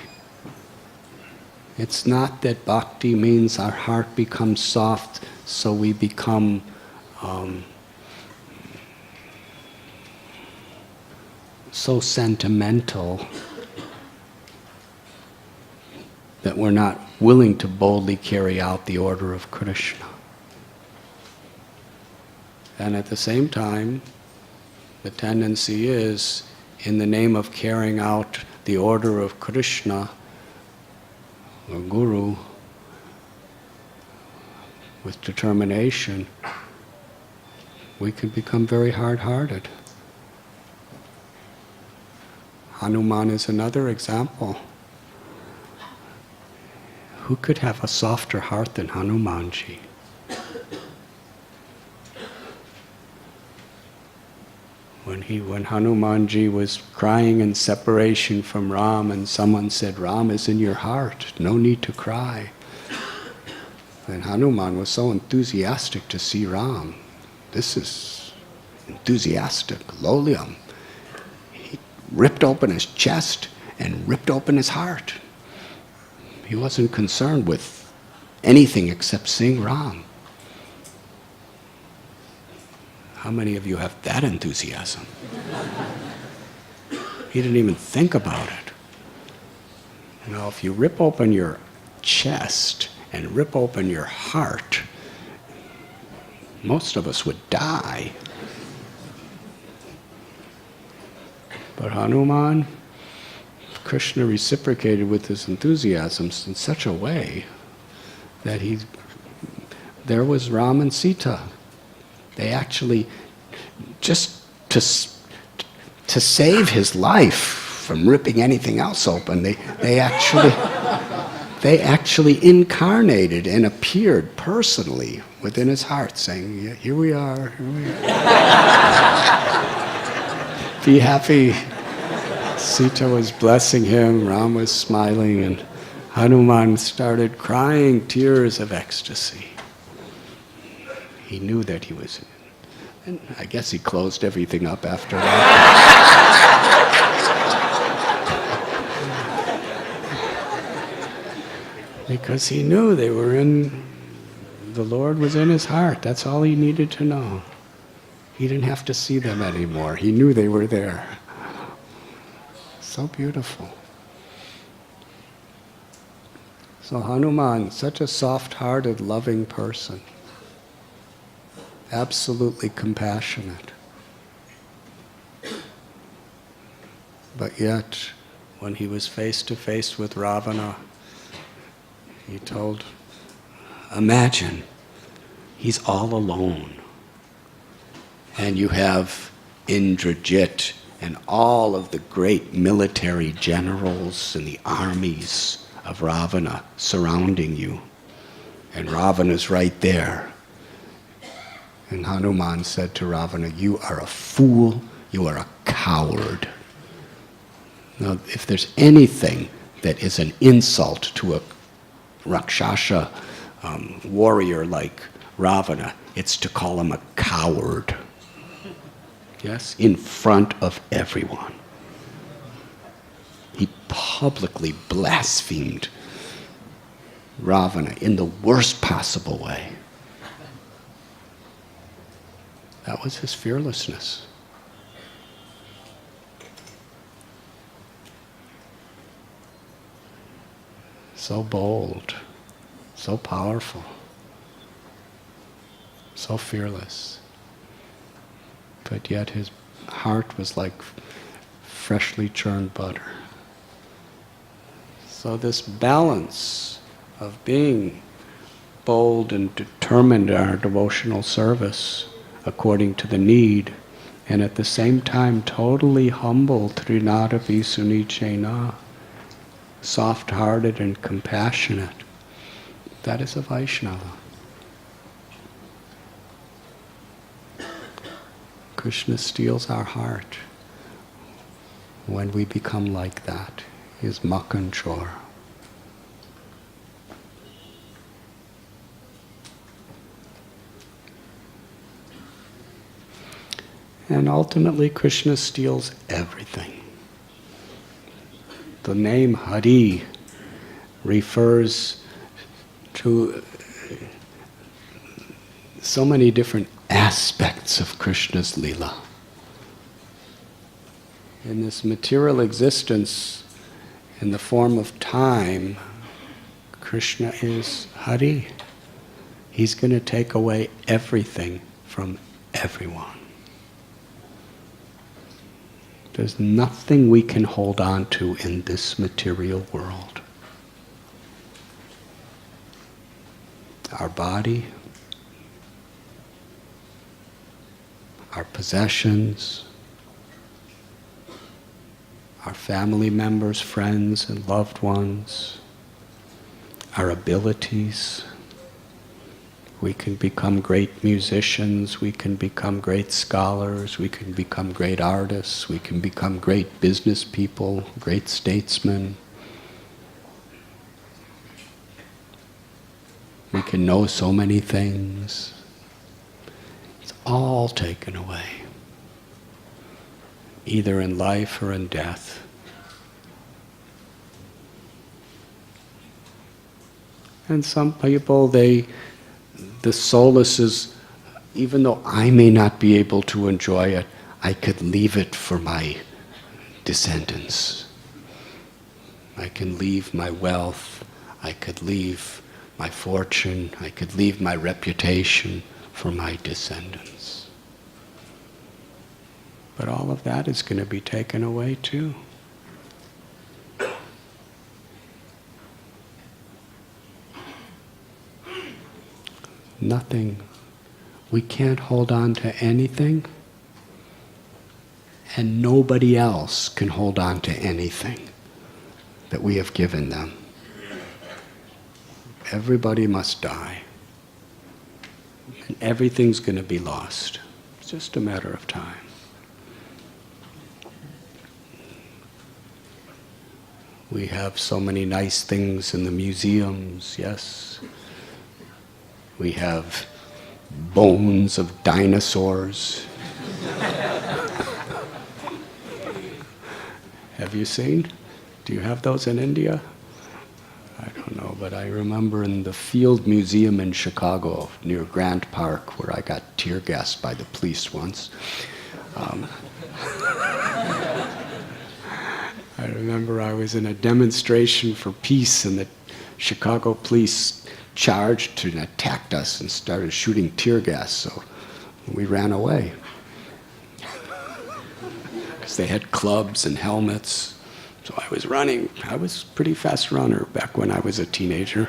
It's not that bhakti means our heart becomes soft so we become so sentimental that we're not willing to boldly carry out the order of Krishna. And at the same time, the tendency is, in the name of carrying out the order of Krishna, or Guru, with determination, we can become very hard-hearted. Hanuman is another example. Who could have a softer heart than Hanumanji? When Hanumanji was crying in separation from Ram and someone said, Ram is in your heart, no need to cry. And Hanuman was so enthusiastic to see Ram. This is enthusiastic, lolium. He ripped open his chest and ripped open his heart. He wasn't concerned with anything except seeing Ram. How many of you have that enthusiasm? He didn't even think about it. You know, if you rip open your chest and rip open your heart, most of us would die. But Hanuman, Krishna reciprocated with his enthusiasm in such a way that there was Ram and Sita. They actually, just to save his life from ripping anything else open, they actually incarnated and appeared personally within his heart, saying, yeah, here we are, here we are. Be happy. Sita was blessing him, Ram was smiling, and Hanuman started crying tears of ecstasy. He knew that he was, and I guess he closed everything up after that. Because he knew the Lord was in his heart. That's all he needed to know. He didn't have to see them anymore. He knew they were there. So beautiful. So Hanuman, such a soft-hearted, loving person. Absolutely compassionate. But yet, when he was face to face with Ravana, he told, imagine, he's all alone. And you have Indrajit and all of the great military generals and the armies of Ravana surrounding you. And Ravana's right there. And Hanuman said to Ravana, you are a fool, you are a coward. Now, if there's anything that is an insult to a Rakshasa warrior like Ravana, it's to call him a coward. Yes, in front of everyone. He publicly blasphemed Ravana in the worst possible way. That was his fearlessness. So bold, so powerful, so fearless. But yet his heart was like freshly churned butter. So this balance of being bold and determined in our devotional service according to the need, and at the same time totally humble, trinadapi sunichena, soft-hearted and compassionate, that is a Vaishnava. Krishna steals our heart when we become like that. He is Makhan Chor. And ultimately, Krishna steals everything. The name Hari refers to so many different aspects of Krishna's Leela. In this material existence, in the form of time, Krishna is Hari. He's going to take away everything from everyone. There's nothing we can hold on to in this material world. Our body, our possessions, our family members, friends, and loved ones, our abilities. We can become great musicians, we can become great scholars, we can become great artists, we can become great business people, great statesmen. We can know so many things. It's all taken away, either in life or in death. And some people, the solace is, even though I may not be able to enjoy it, I could leave it for my descendants. I can leave my wealth, I could leave my fortune, I could leave my reputation for my descendants. But all of that is going to be taken away too. Nothing. We can't hold on to anything, and nobody else can hold on to anything that we have given them. Everybody must die, and everything's going to be lost. It's just a matter of time. We have so many nice things in the museums, yes. We have bones of dinosaurs. Have you seen? Do you have those in India? I don't know, but I remember in the Field Museum in Chicago, near Grant Park, where I got tear gassed by the police once. I remember I was in a demonstration for peace, and the Chicago police charged and attacked us and started shooting tear gas, so we ran away. Because they had clubs and helmets. So I was running. I was a pretty fast runner back when I was a teenager.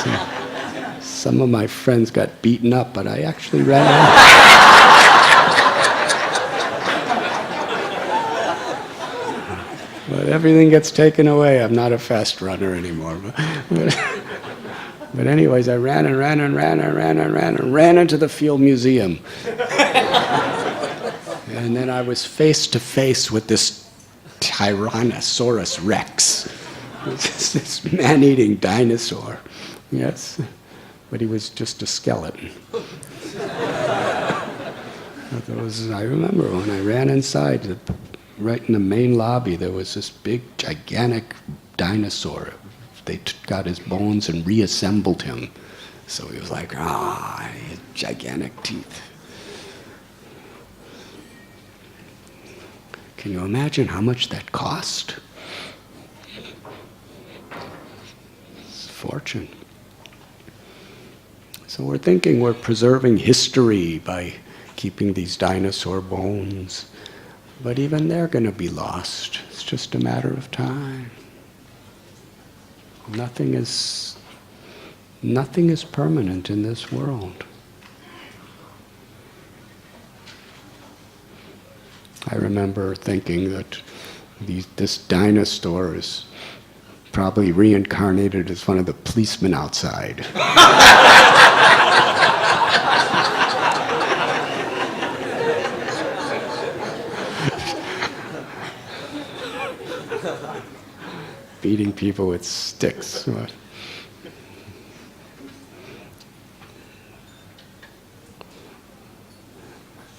So, some of my friends got beaten up, but I actually ran away. But everything gets taken away. I'm not a fast runner anymore. But anyways, I ran into the Field Museum. And then I was face to face with this Tyrannosaurus Rex, this man-eating dinosaur. Yes, but he was just a skeleton. I remember when I ran inside, right in the main lobby, there was this big, gigantic dinosaur. They got his bones and reassembled him. So he was like, he had gigantic teeth. Can you imagine how much that cost? It's a fortune. So we're thinking we're preserving history by keeping these dinosaur bones. But even they're going to be lost. It's just a matter of time. Nothing is permanent in this world. I remember thinking that this dinosaur is probably reincarnated as one of the policemen outside. Beating people with sticks.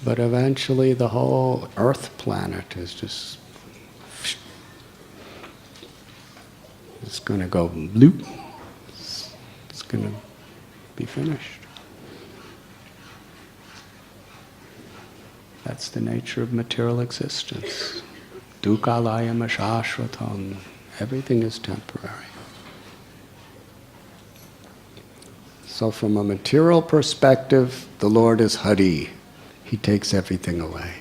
But eventually the whole Earth planet is just, it's going to go bloop. It's going to be finished. That's the nature of material existence. Dukkhalayam ashashvatam. Everything is temporary. So from a material perspective, the Lord is Hari. He takes everything away.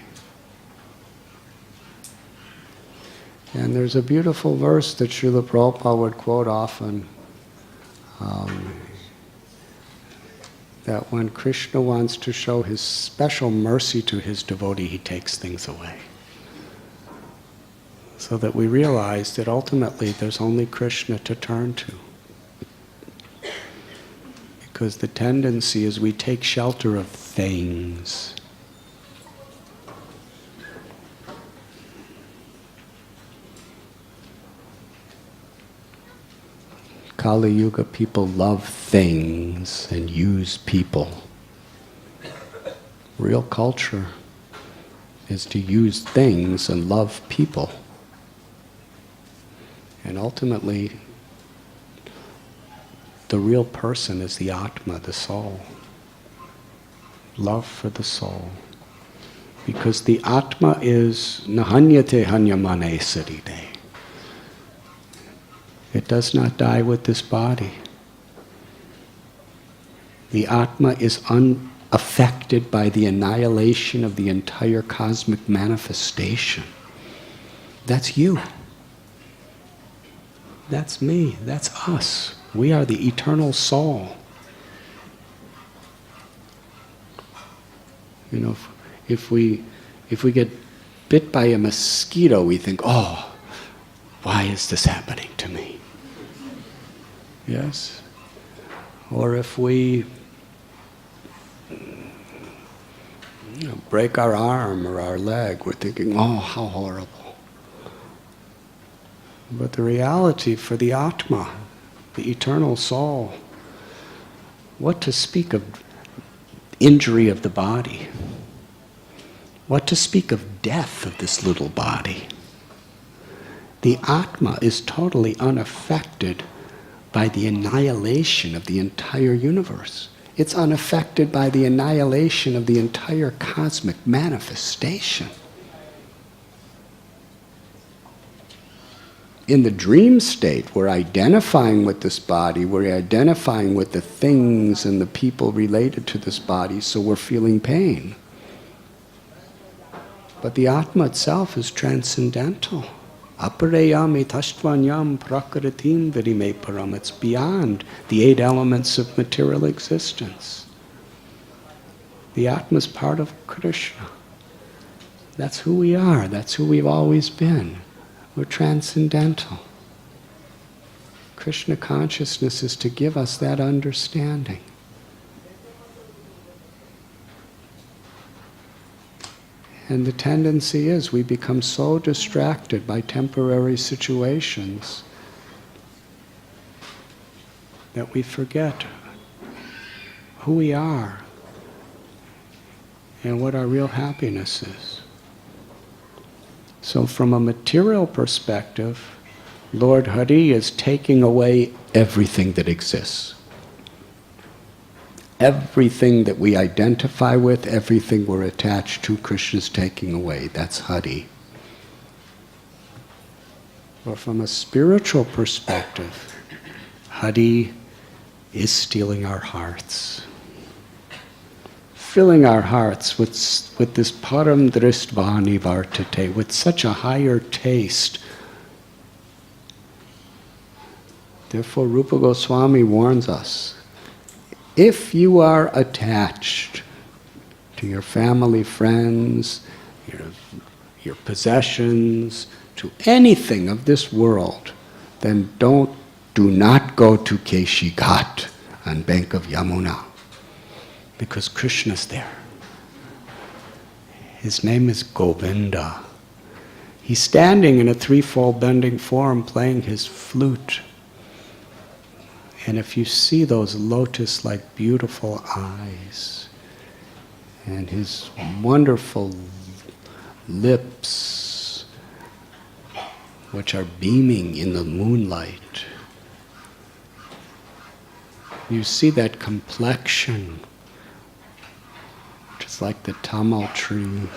And there's a beautiful verse that Srila Prabhupada would quote often, that when Krishna wants to show his special mercy to his devotee, he takes things away. So that we realize that ultimately there's only Krishna to turn to. Because the tendency is we take shelter of things. Kali Yuga people love things and use people. Real culture is to use things and love people. And ultimately, the real person is the Atma, the soul. Love for the soul. Because the Atma is nahanyate hanyamane sarite. It does not die with this body. The Atma is unaffected by the annihilation of the entire cosmic manifestation. That's you. That's me. That's us. We are the eternal soul. You know, if we get bit by a mosquito, we think, oh, why is this happening to me? Yes? Or if we break our arm or our leg, we're thinking, oh, how horrible. But the reality for the Atma, the eternal soul, what to speak of injury of the body? What to speak of death of this little body? The Atma is totally unaffected by the annihilation of the entire universe. It's unaffected by the annihilation of the entire cosmic manifestation. In the dream state, we're identifying with this body, we're identifying with the things and the people related to this body, so we're feeling pain. But the Atma itself is transcendental. Apareyam etastvanyam prakritim virime param. It's beyond the 8 elements of material existence. The Atma is part of Krishna. That's who we are. That's who we've always been. We're transcendental. Krishna consciousness is to give us that understanding. And the tendency is we become so distracted by temporary situations that we forget who we are and what our real happiness is. So from a material perspective, Lord Hari is taking away everything that exists. Everything that we identify with, everything we're attached to, Krishna's taking away. That's Hari. Or from a spiritual perspective, Hari is stealing our hearts. Filling our hearts with this param dristvani vartate, with such a higher taste. Therefore, Rupa Goswami warns us, if you are attached to your family, friends, your possessions, to anything of this world, then do not go to Keshi Ghat on bank of Yamuna, because Krishna's there. His name is Govinda. He's standing in a threefold bending form playing his flute. And if you see those lotus-like beautiful eyes and his wonderful lips, which are beaming in the moonlight, you see that complexion, which is like the tamal tree.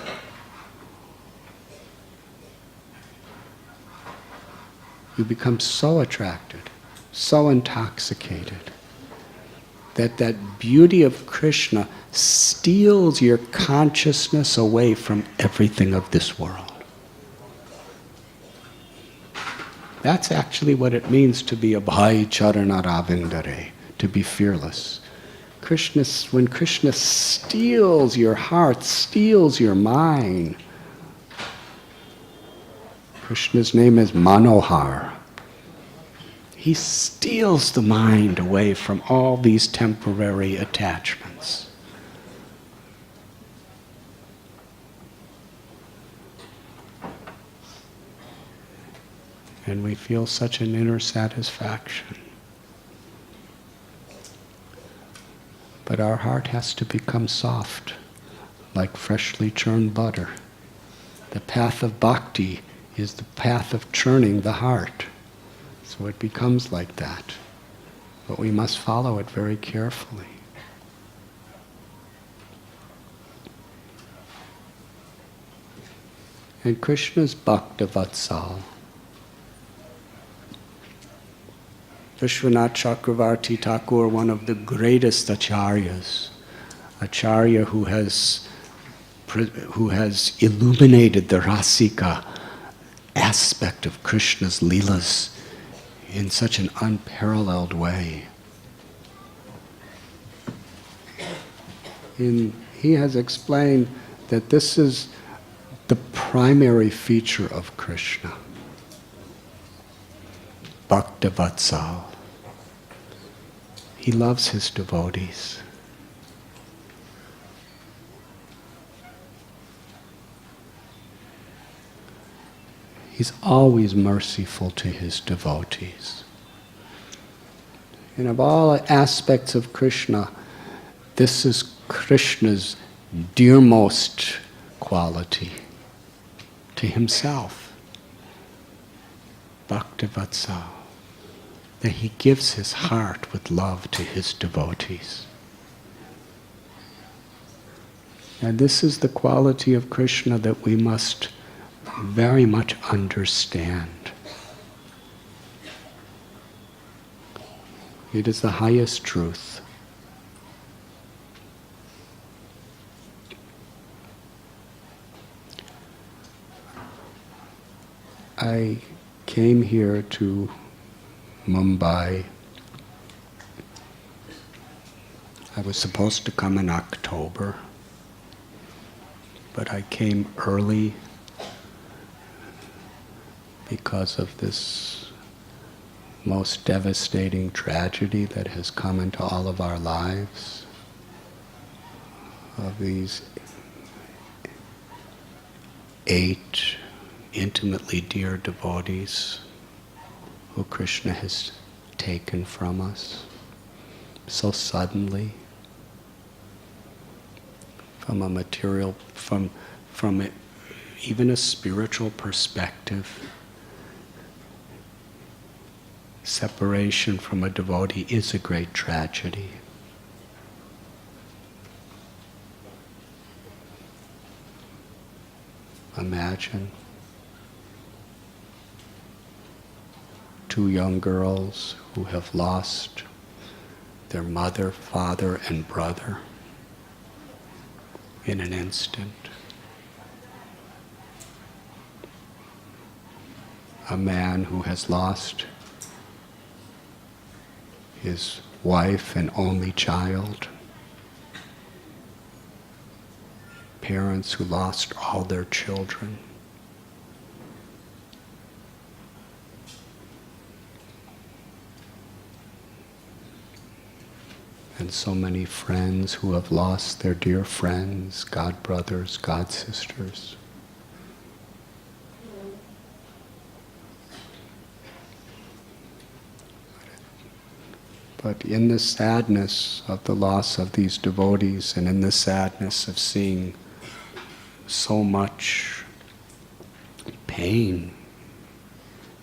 You become so attracted, so intoxicated, that beauty of Krishna steals your consciousness away from everything of this world. That's actually what it means to be abhay charana ravindare, to be fearless. When Krishna steals your heart, steals your mind. Krishna's name is Manohar. He steals the mind away from all these temporary attachments. And we feel such an inner satisfaction. But our heart has to become soft, like freshly churned butter. The path of bhakti is the path of churning the heart. So it becomes like that. But we must follow it very carefully. And Krishna's Bhaktavatsal. Vishwanath Chakravarti Thakur, one of the greatest acharyas, acharya who has illuminated the rasika aspect of Krishna's leelas in such an unparalleled way. He has explained that this is the primary feature of Krishna. Bhaktavatsal. He loves his devotees. He's always merciful to his devotees. And of all aspects of Krishna, this is Krishna's dearmost quality to himself. Bhaktavatsal. That he gives his heart with love to his devotees. And this is the quality of Krishna that we must very much understand. It is the highest truth. I came here to Mumbai. I was supposed to come in October, but I came early because of this most devastating tragedy that has come into all of our lives, of these 8 intimately dear devotees who Krishna has taken from us so suddenly, from a material, from even a spiritual perspective, separation from a devotee is a great tragedy. Imagine 2 young girls who have lost their mother, father, and brother in an instant. A man who has lost his wife and only child. Parents who lost all their children. And so many friends who have lost their dear friends, god brothers, god sisters. But in the sadness of the loss of these devotees, and in the sadness of seeing so much pain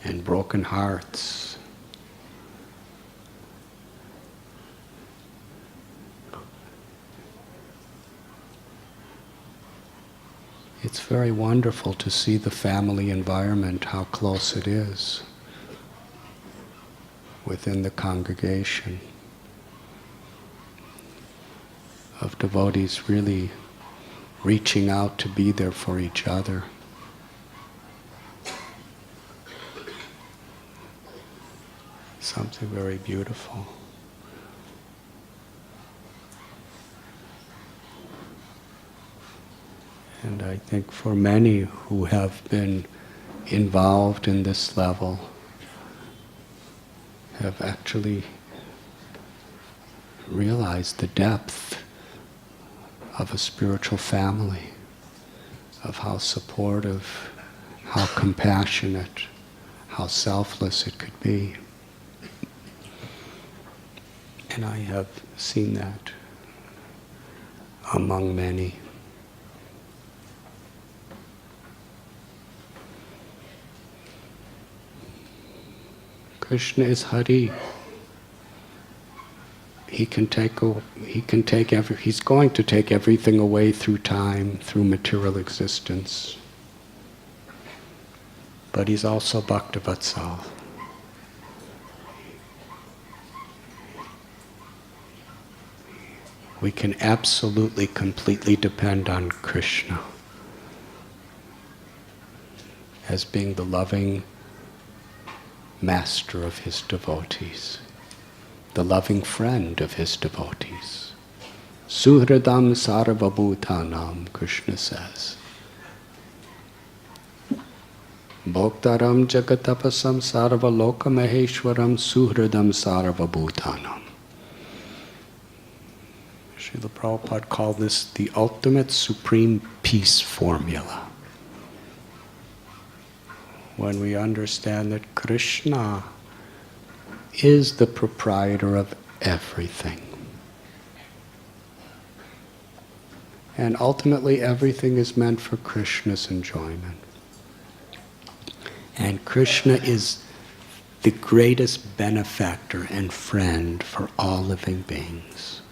and broken hearts, it's very wonderful to see the family environment, how close it is within the congregation of devotees really reaching out to be there for each other. Something very beautiful. And I think for many who have been involved in this level, have actually realized the depth of a spiritual family, of how supportive, how compassionate, how selfless it could be. And I have seen that among many. Krishna is Hari. He's going to take everything away through time, through material existence. But he's also Bhaktavatsal. We can absolutely, completely depend on Krishna as being the loving master of his devotees, the loving friend of his devotees. Suhridam sarvabhutanam, Krishna says. Bhoktaram jagatapasam sarvaloka maheshwaram suhridam sarvabhutanam. Srila Prabhupada called this the ultimate supreme peace formula. When we understand that Krishna is the proprietor of everything. And ultimately everything is meant for Krishna's enjoyment. And Krishna is the greatest benefactor and friend for all living beings.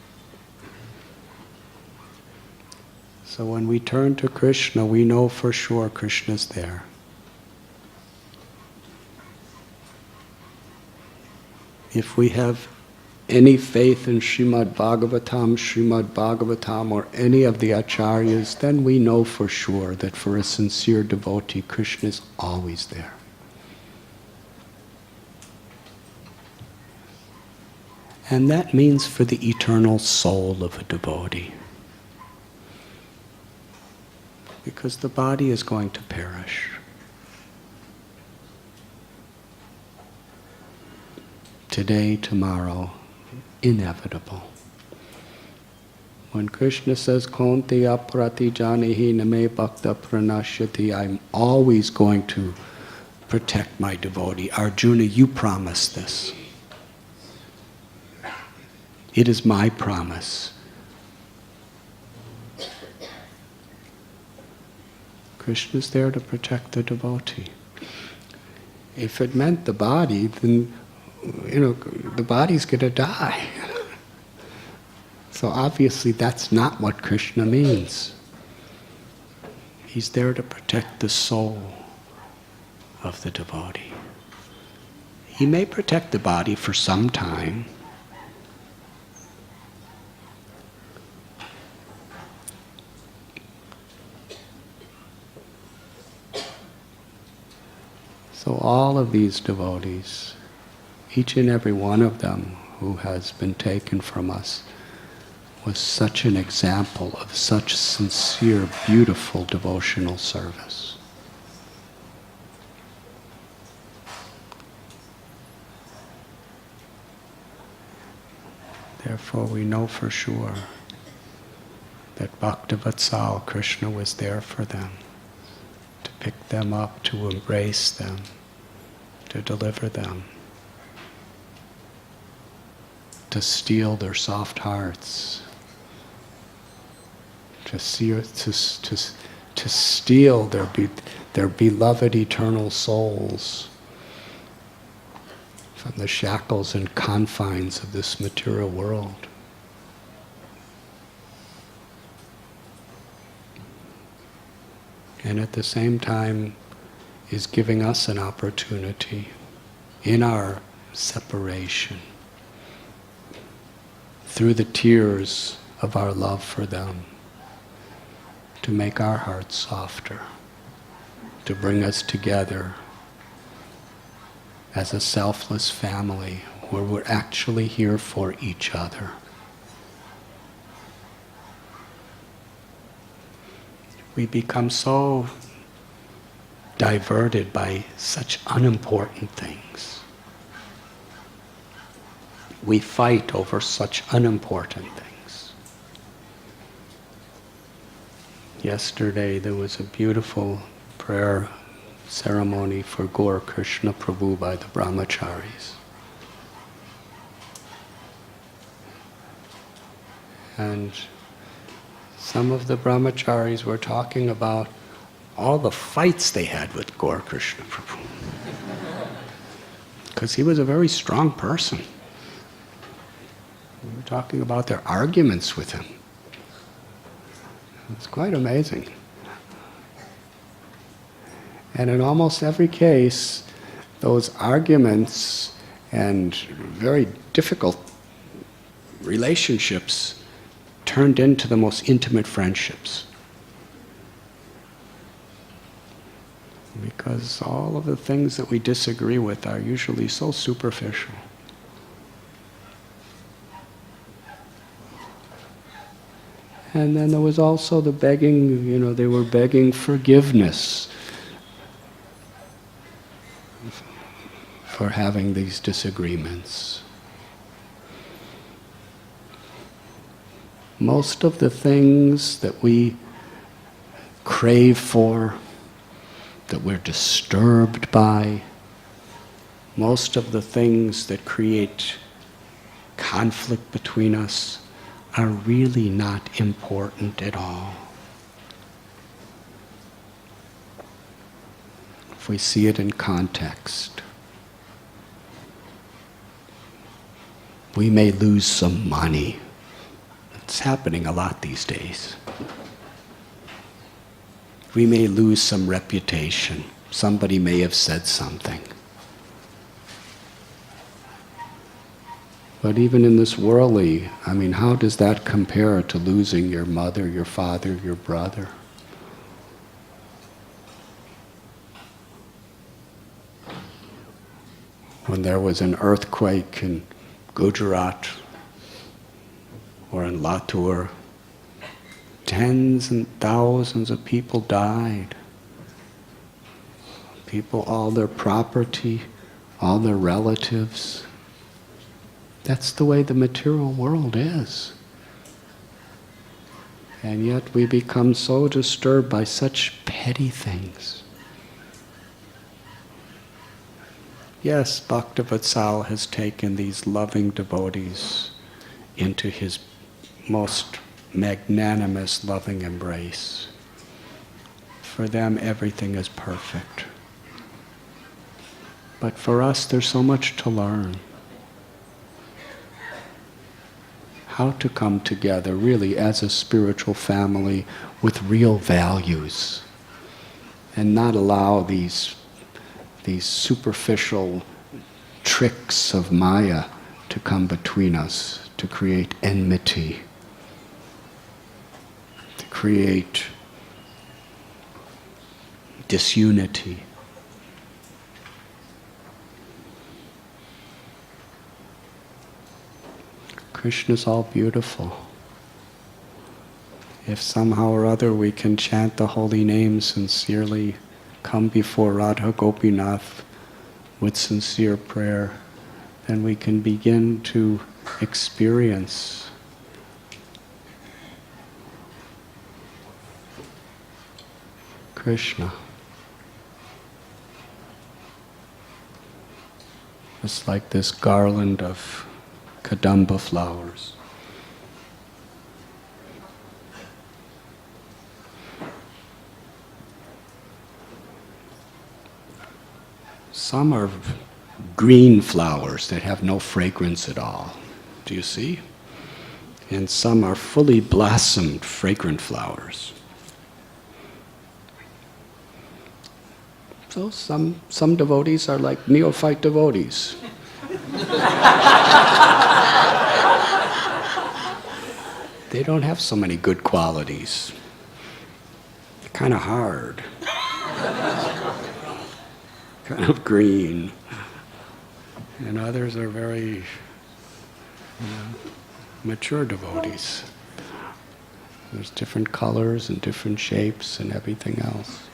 So when we turn to Krishna, we know for sure Krishna's there. If we have any faith in Srimad Bhagavatam, or any of the acharyas, then we know for sure that for a sincere devotee, Krishna is always there. And that means for the eternal soul of a devotee. Because the body is going to perish. Today, tomorrow, inevitable. When Krishna says, Konti aprati janihi name bhakta pranashyati, I'm always going to protect my devotee. Arjuna, you promised this. It is my promise. Krishna's there to protect the devotee. If it meant the body, then, the body's going to die. So obviously that's not what Krishna means. He's there to protect the soul of the devotee. He may protect the body for some time. So all of these devotees, each and every one of them who has been taken from us, was such an example of such sincere, beautiful devotional service. Therefore, we know for sure that Bhaktivatsal Krishna was there for them, to pick them up, to embrace them, to deliver them, to steal their soft hearts, to steal their beloved eternal souls from the shackles and confines of this material world. And at the same time is giving us an opportunity in our separation, through the tears of our love for them, to make our hearts softer, to bring us together as a selfless family where we're actually here for each other. We become so diverted by such unimportant things. We fight over such unimportant things. Yesterday there was a beautiful prayer ceremony for Gaur Krishna Prabhu by the Brahmacharis. And some of the Brahmacharis were talking about all the fights they had with Gaur Krishna Prabhu. Because he was a very strong person. We were talking about their arguments with him. It's quite amazing. And in almost every case, those arguments and very difficult relationships turned into the most intimate friendships. Because all of the things that we disagree with are usually so superficial. And then there was also the begging, they were begging forgiveness for having these disagreements. Most of the things that we crave for, that we're disturbed by, most of the things that create conflict between us are really not important at all. If we see it in context, we may lose some money. It's happening a lot these days. We may lose some reputation. Somebody may have said something. But even in this worldly, how does that compare to losing your mother, your father, your brother? When there was an earthquake in Gujarat or in Latur, tens and thousands of people died. People, all their property, all their relatives. That's the way the material world is. And yet we become so disturbed by such petty things. Yes, Bhaktivatsal has taken these loving devotees into his most magnanimous loving embrace. For them, everything is perfect. But for us, there's so much to learn. How to come together really as a spiritual family with real values and not allow these superficial tricks of Maya to come between us, to create enmity, to create disunity. Krishna's all beautiful. If somehow or other we can chant the holy name sincerely, come before Radha Gopinath with sincere prayer, then we can begin to experience Krishna. Just like this garland of kadamba flowers. Some are green flowers that have no fragrance at all. Do you see? And some are fully blossomed, fragrant flowers. So some devotees are like neophyte devotees. They don't have so many good qualities. They're kind of hard. Kind of green. And others are very mature devotees. There's different colors and different shapes and everything else.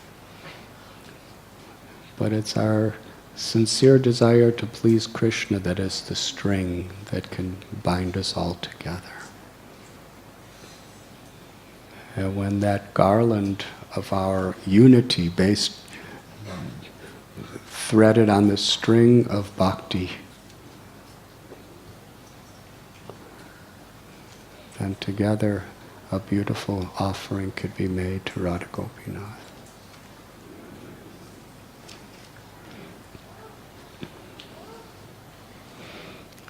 But it's our sincere desire to please Krishna that is the string that can bind us all together. And when that garland of our unity based, threaded on the string of bhakti, then together a beautiful offering could be made to Radha Gopinath.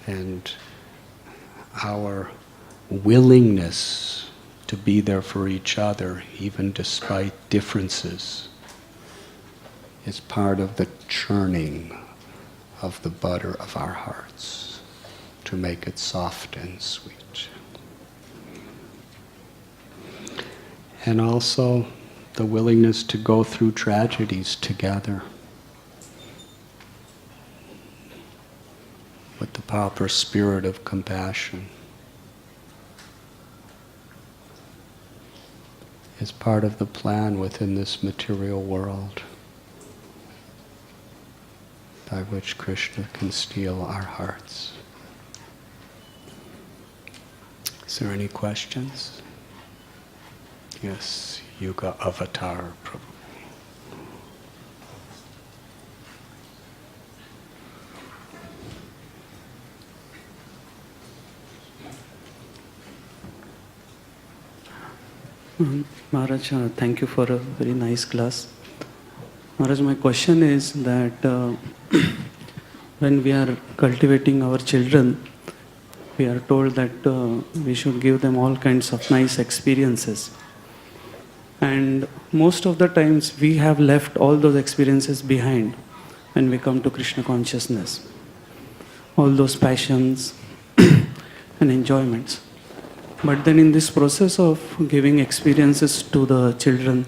And our willingness to be there for each other, even despite differences, is part of the churning of the butter of our hearts to make it soft and sweet. And also the willingness to go through tragedies together with the proper spirit of compassion is part of the plan within this material world by which Krishna can steal our hearts. Is there any questions? Yes, Yuga Avatar Prabhu. Maharaj, thank you for a very nice class. Maharaj, my question is that when we are cultivating our children, we are told that we should give them all kinds of nice experiences. And most of the times we have left all those experiences behind when we come to Krishna consciousness. All those passions and enjoyments. But then in this process of giving experiences to the children,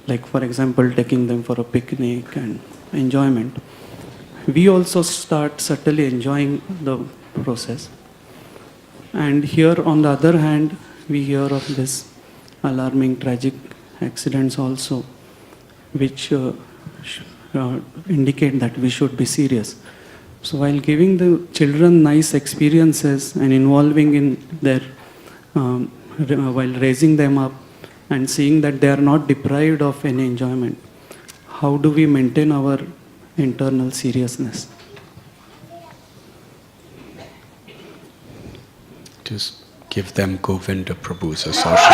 like for example taking them for a picnic and enjoyment, we also start subtly enjoying the process. And here on the other hand, we hear of this alarming tragic accidents also, which indicate that we should be serious. So while giving the children nice experiences and involving in their while raising them up and seeing that they are not deprived of any enjoyment, how do we maintain our internal seriousness? Just give them Govinda Prabhu's association.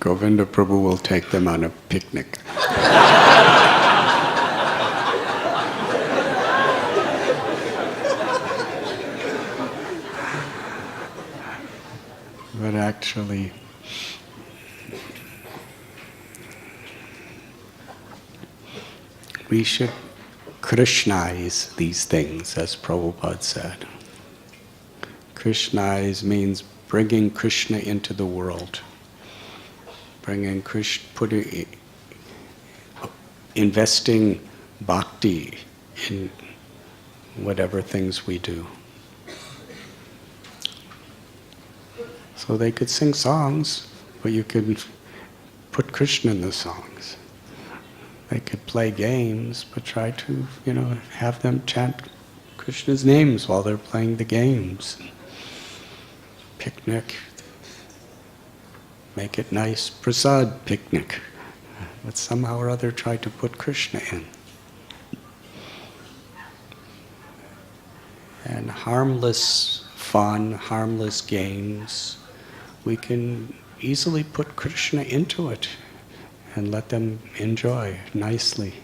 Govinda Prabhu will take them on a picnic. But actually, we should Krishnaize these things, as Prabhupada said. Krishnaize means bringing Krishna into the world, bringing Krishna, investing bhakti in whatever things we do. So they could sing songs, but you could put Krishna in the songs. They could play games, but try to, have them chant Krishna's names while they're playing the games. Picnic, make it nice, prasad picnic. But somehow or other try to put Krishna in. And harmless fun, harmless games, we can easily put Krishna into it and let them enjoy nicely.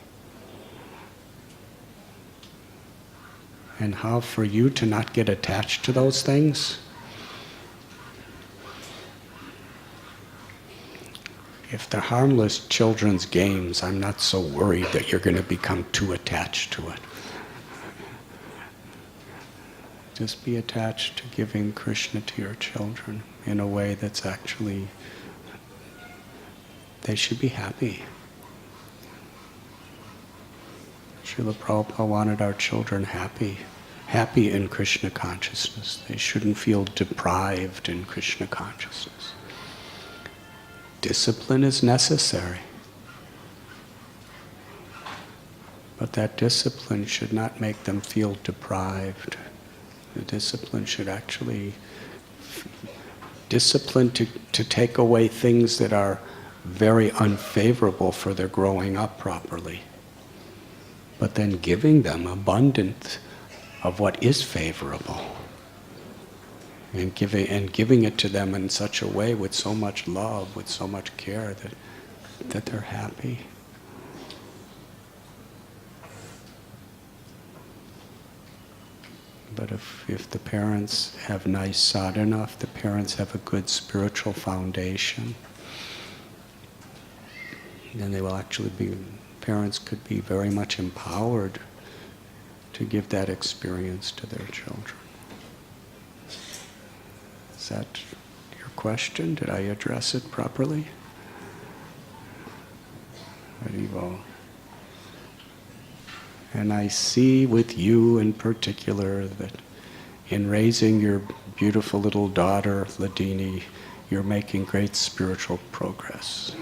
And how for you to not get attached to those things? If they're harmless children's games, I'm not so worried that you're going to become too attached to it. Just be attached to giving Krishna to your children in a way that's actually, they should be happy. Srila Prabhupada wanted our children happy in Krishna consciousness. They shouldn't feel deprived in Krishna consciousness. Discipline is necessary. But that discipline should not make them feel deprived. The discipline should actually discipline to take away things that are very unfavorable for their growing up properly. But then giving them abundance of what is favorable. And giving it to them in such a way with so much love, with so much care that they're happy. But if the parents have nice sadhana, if the parents have a good spiritual foundation, then they will actually parents could be very much empowered to give that experience to their children. Is that your question? Did I address it properly? Haribo. And I see with you in particular that in raising your beautiful little daughter, Ladini, you're making great spiritual progress.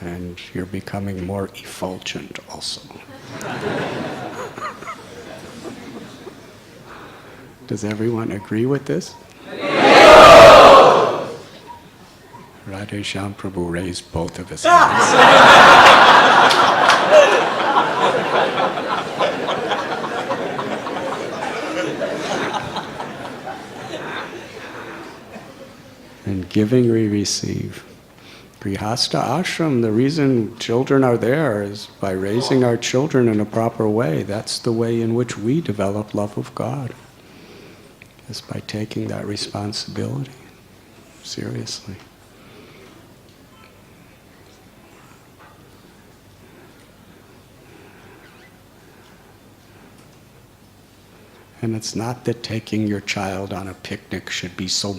And you're becoming more effulgent also. Does everyone agree with this? Radhe Shyam Prabhu raised both of his hands. And giving we receive. Grihastha ashram, the reason children are there is by raising our children in a proper way. That's the way in which we develop love of God. Is by taking that responsibility seriously. And it's not that taking your child on a picnic should be so,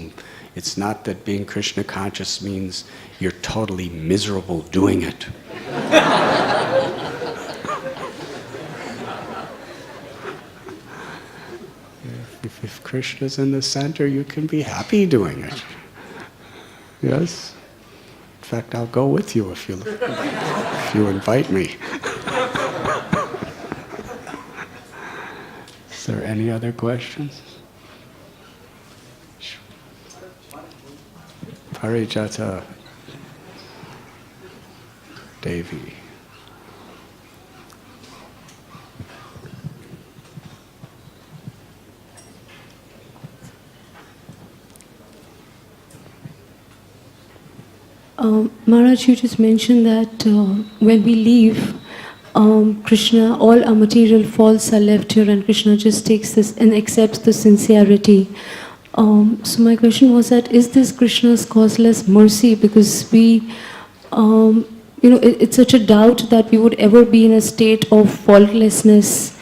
it's not that being Krishna conscious means you're totally miserable doing it. If Krishna's in the center, you can be happy doing it. Yes? In fact, I'll go with you if you invite me. Is there any other questions? Parijata Devi. Maharaj, you just mentioned that when we leave, Krishna, all our material faults are left here, and Krishna just takes this and accepts the sincerity. So my question was that, is this Krishna's causeless mercy? Because we, it's such a doubt that we would ever be in a state of faultlessness.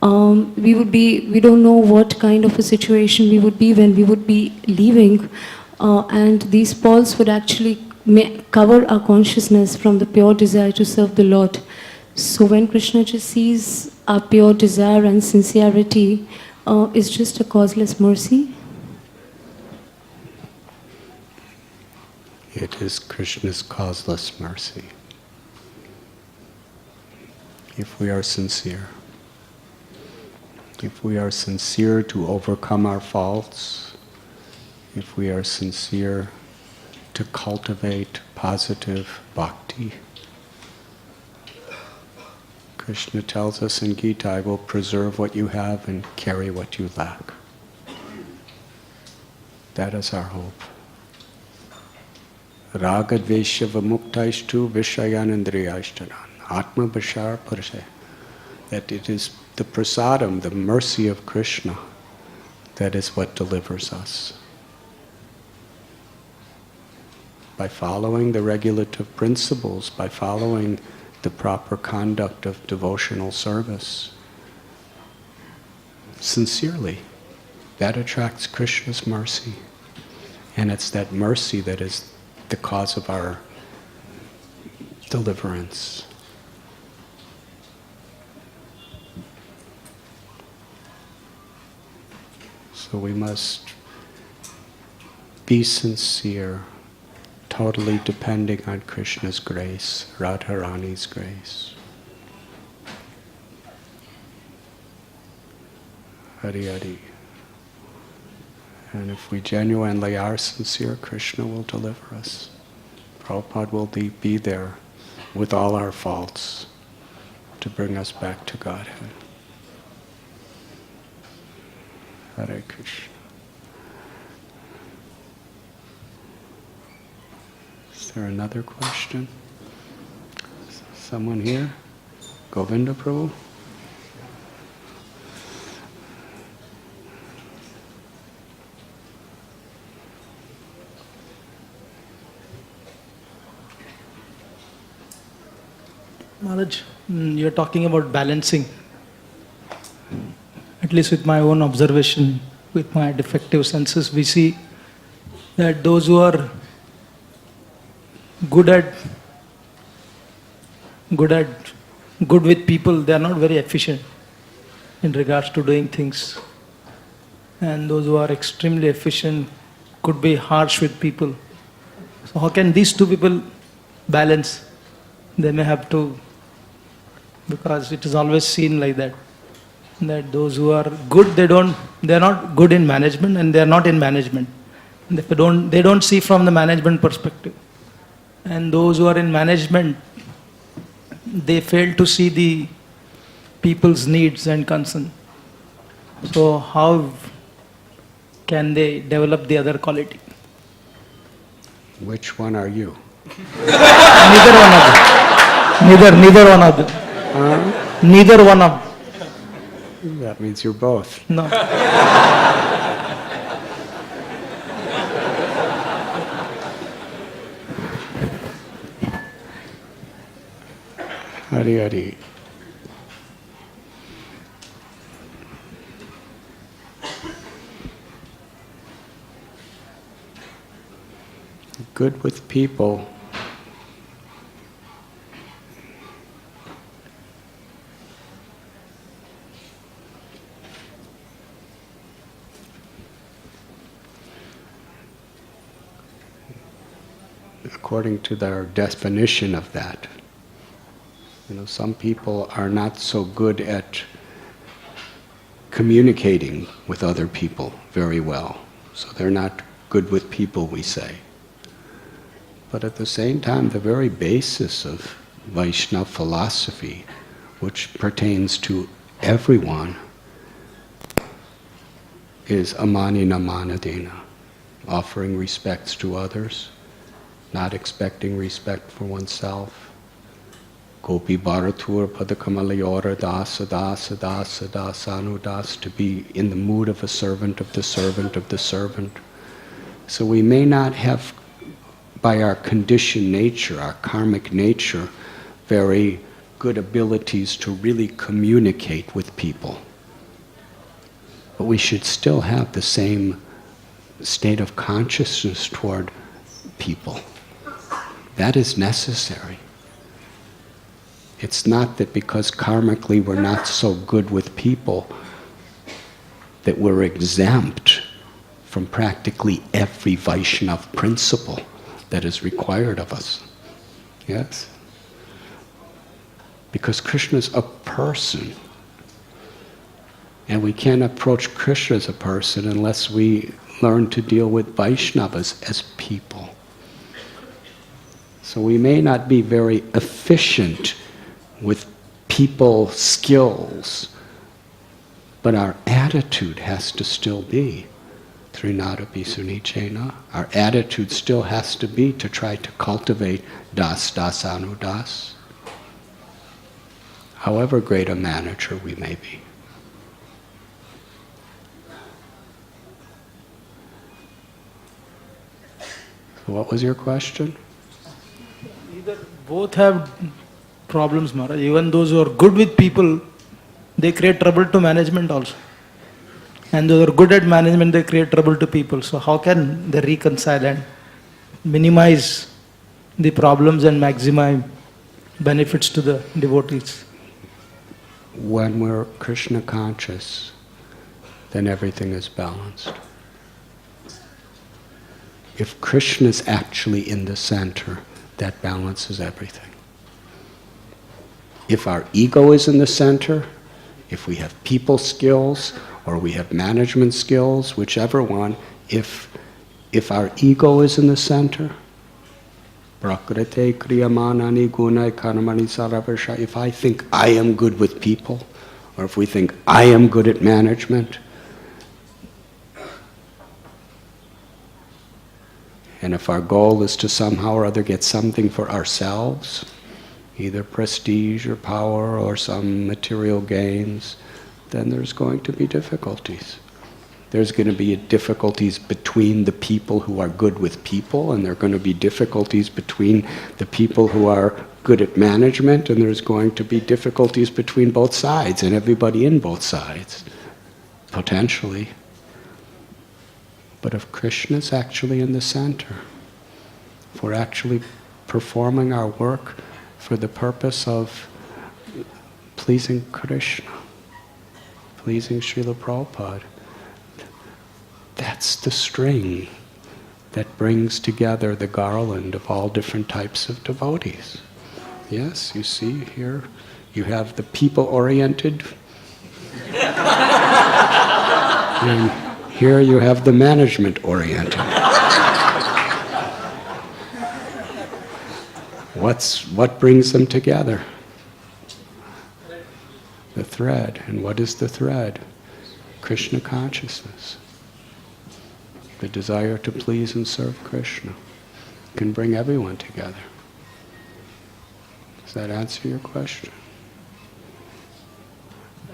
We don't know what kind of a situation we would be when we would be leaving, and these faults would actually cover our consciousness from the pure desire to serve the Lord. So when Krishna just sees our pure desire and sincerity, it's just a causeless mercy? It is Krishna's causeless mercy. If we are sincere. If we are sincere to overcome our faults, if we are sincere to cultivate positive bhakti, Krishna tells us in Gita, I will preserve what you have and carry what you lack. That is our hope. Raga dvesha vamuktaishtu vishayanandriyashtaran atma bashar parashe. That it is the prasadam, the mercy of Krishna, that is what delivers us. By following the regulative principles, by following the proper conduct of devotional service, sincerely, that attracts Krishna's mercy. And it's that mercy that is the cause of our deliverance. So we must be sincere, totally depending on Krishna's grace, Radharani's grace. Hari Hari. And if we genuinely are sincere, Krishna will deliver us. Prabhupada will be there with all our faults to bring us back to Godhead. Hare Krishna. Is there another question? Someone here? Govinda Prabhu? Maharaj, you're talking about balancing. At least with my own observation, with my defective senses, we see that those who are good with people, they are not very efficient in regards to doing things. And those who are extremely efficient could be harsh with people. So how can these two people balance? They may have to, because it is always seen like that those who are good, they are not good in management, and they are not in management. And if they don't see from the management perspective. And those who are in management, they fail to see the people's needs and concern. So how can they develop the other quality? Which one are you? Neither one of them. Neither one of them. Neither one of them. That means you're both. No. Hari Hari. Good with people. According to their definition of that, some people are not so good at communicating with other people very well. So they're not good with people, we say. But at the same time, the very basis of Vaishnava philosophy, which pertains to everyone, is amanina manadena, offering respects to others not expecting respect for oneself. Gopi Bharatur Padakamalayora Dasa Dasa Dasa Dasanu Das, to be in the mood of a servant of the servant of the servant. So we may not have, by our conditioned nature, our karmic nature, very good abilities to really communicate with people. But we should still have the same state of consciousness toward people. That is necessary. It's not that because karmically we're not so good with people that we're exempt from practically every Vaishnava principle that is required of us. Yes? Because Krishna's a person. And we can't approach Krishna as a person unless we learn to deal with Vaishnavas as people. So we may not be very efficient with people skills, but our attitude has to still be Trinadapi Sunichena. Our attitude still has to be to try to cultivate Das Dasanu Das, however great a manager we may be. So what was your question? Either both have problems, Maharaj. Even those who are good with people, they create trouble to management also. And those who are good at management, they create trouble to people. So how can they reconcile and minimize the problems and maximize benefits to the devotees? When we're Krishna conscious, then everything is balanced. If Krishna is actually in the center, that balances everything. If our ego is in the center, if we have people skills or we have management skills, whichever one, if our ego is in the center, prakrite kriyamanani gunai karmani sarabharsha, if I think I am good with people, or if we think I am good at management, and if our goal is to somehow or other get something for ourselves, either prestige or power or some material gains, then there's going to be difficulties. There's going to be difficulties between the people who are good with people, and there are going to be difficulties between the people who are good at management, and there's going to be difficulties between both sides and everybody in both sides, potentially. But if Krishna is actually in the center, if we're actually performing our work for the purpose of pleasing Krishna, pleasing Srila Prabhupada, that's the string that brings together the garland of all different types of devotees. Yes, you see here, you have the people-oriented, and here you have the management-oriented. What brings them together? The thread. And what is the thread? Krishna consciousness. The desire to please and serve Krishna can bring everyone together. Does that answer your question?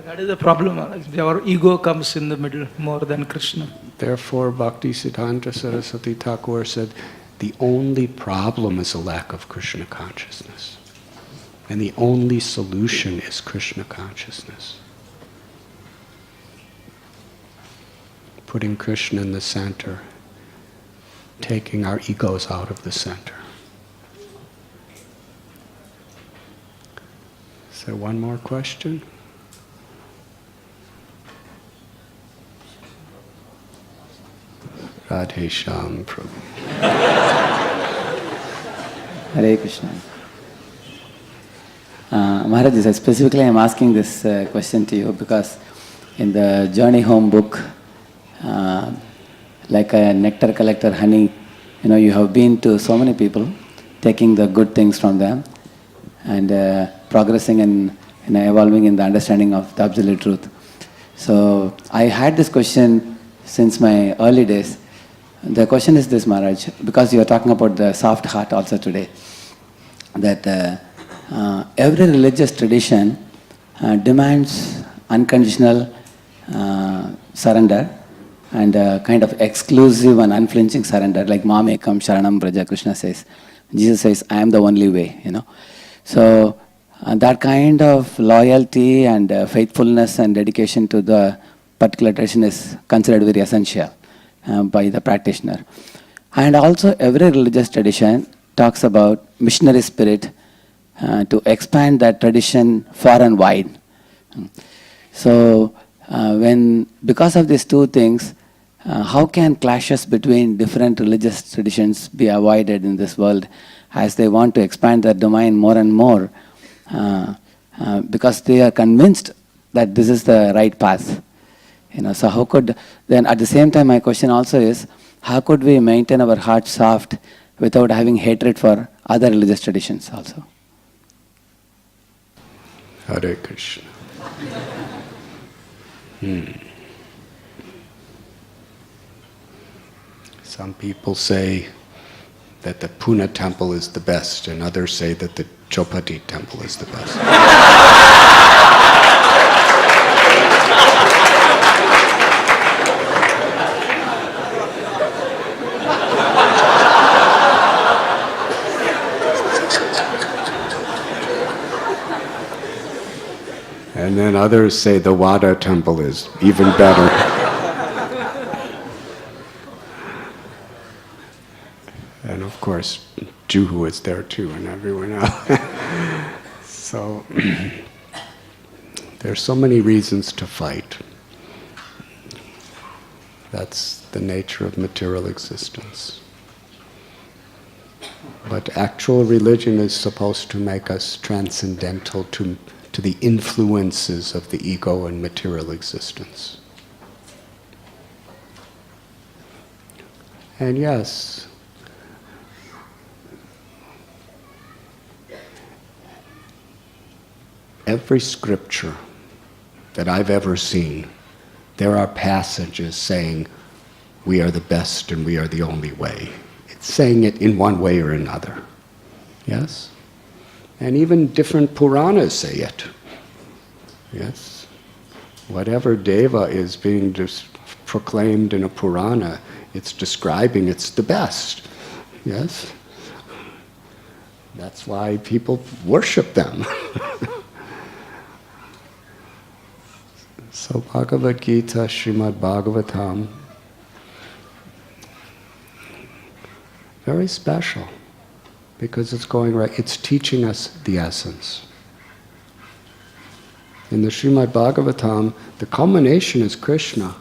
That is the problem. Our ego comes in the middle more than Krishna. Therefore, Bhakti Siddhanta Saraswati Thakur said, the only problem is a lack of Krishna consciousness. And the only solution is Krishna consciousness. Putting Krishna in the center, taking our egos out of the center. Is there one more question? Radhe Shyam Prabhu. Hare Krishna. Maharaj, specifically I am asking this question to you because in the Journey Home book, like a nectar collector, honey, you have been to so many people, taking the good things from them and progressing and evolving in the understanding of the absolute truth. So I had this question since my early days. the question is this, Maharaj, because you are talking about the soft heart also today, that every religious tradition demands unconditional surrender and kind of exclusive and unflinching surrender, like Mamekam Sharanam Braja, Krishna says. Jesus says, I am the only way, So that kind of loyalty and faithfulness and dedication to the particular tradition is considered very essential by the practitioner. And also every religious tradition talks about missionary spirit to expand that tradition far and wide. So because of these two things, how can clashes between different religious traditions be avoided in this world as they want to expand their domain more and more because they are convinced that this is the right path? So how could, then at the same time my question also is, how could we maintain our heart soft without having hatred for other religious traditions also? Hare Krishna. Some people say that the Pune temple is the best, and others say that the Chowpatty temple is the best. And then others say the Wada temple is even better. And of course, Juhu is there too, and everyone else. So, there's so many reasons to fight. That's the nature of material existence. But actual religion is supposed to make us transcendental to the influences of the ego and material existence. And yes, every scripture that I've ever seen, there are passages saying, we are the best and we are the only way. It's saying it in one way or another. Yes? And even different Puranas say it. Yes? Whatever Deva is being proclaimed in a Purana, it's describing it's the best. Yes? That's why people worship them. So Bhagavad Gita, Srimad Bhagavatam, very special. Because it's going right, it's teaching us the essence. In the Srimad Bhagavatam, the culmination is Krishna,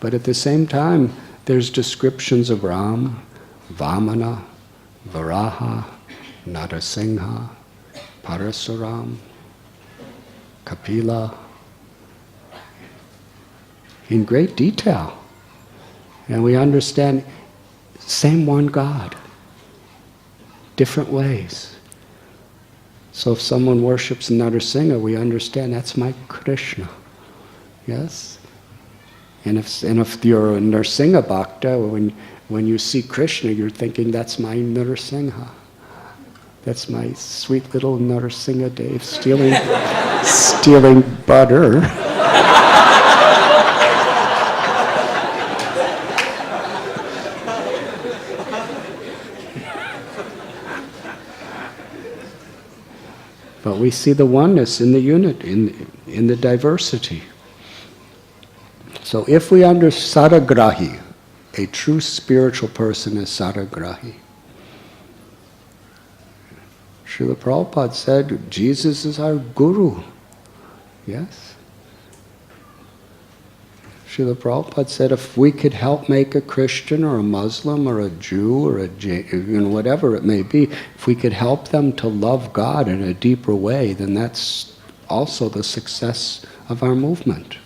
but at the same time, there's descriptions of Ram, Vamana, Varaha, Narasingha, Parasuram, Kapila, in great detail. And we understand, same one God. Different ways. So if someone worships Narasingha, we understand that's my Krishna. Yes? And if you're a Narsingha Bhakta, when you see Krishna, you're thinking that's my Narsingha. That's my sweet little Narsingha Dev stealing butter. But we see the oneness in the unity, in the diversity. So if we understand Saragrahi, a true spiritual person is Saragrahi. Srila Prabhupada said, Jesus is our guru. Yes? Srila Prabhupada said, if we could help make a Christian or a Muslim or a Jew or a Jain, whatever it may be, if we could help them to love God in a deeper way, then that's also the success of our movement.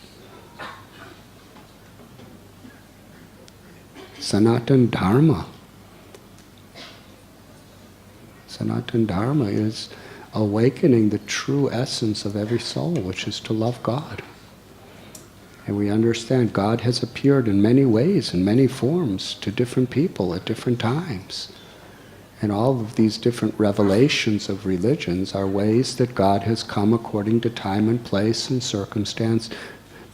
Sanatana Dharma. Sanatana Dharma is awakening the true essence of every soul, which is to love God. And we understand God has appeared in many ways, in many forms, to different people at different times. And all of these different revelations of religions are ways that God has come according to time and place and circumstance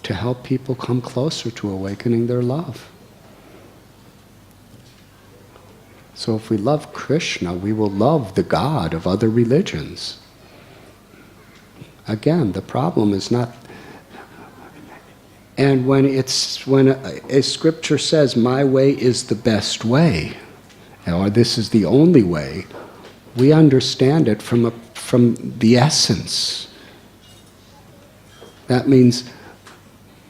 to help people come closer to awakening their love. So if we love Krishna, we will love the God of other religions. Again, the problem is not... And when a scripture says, my way is the best way, or this is the only way, we understand it from the essence. That means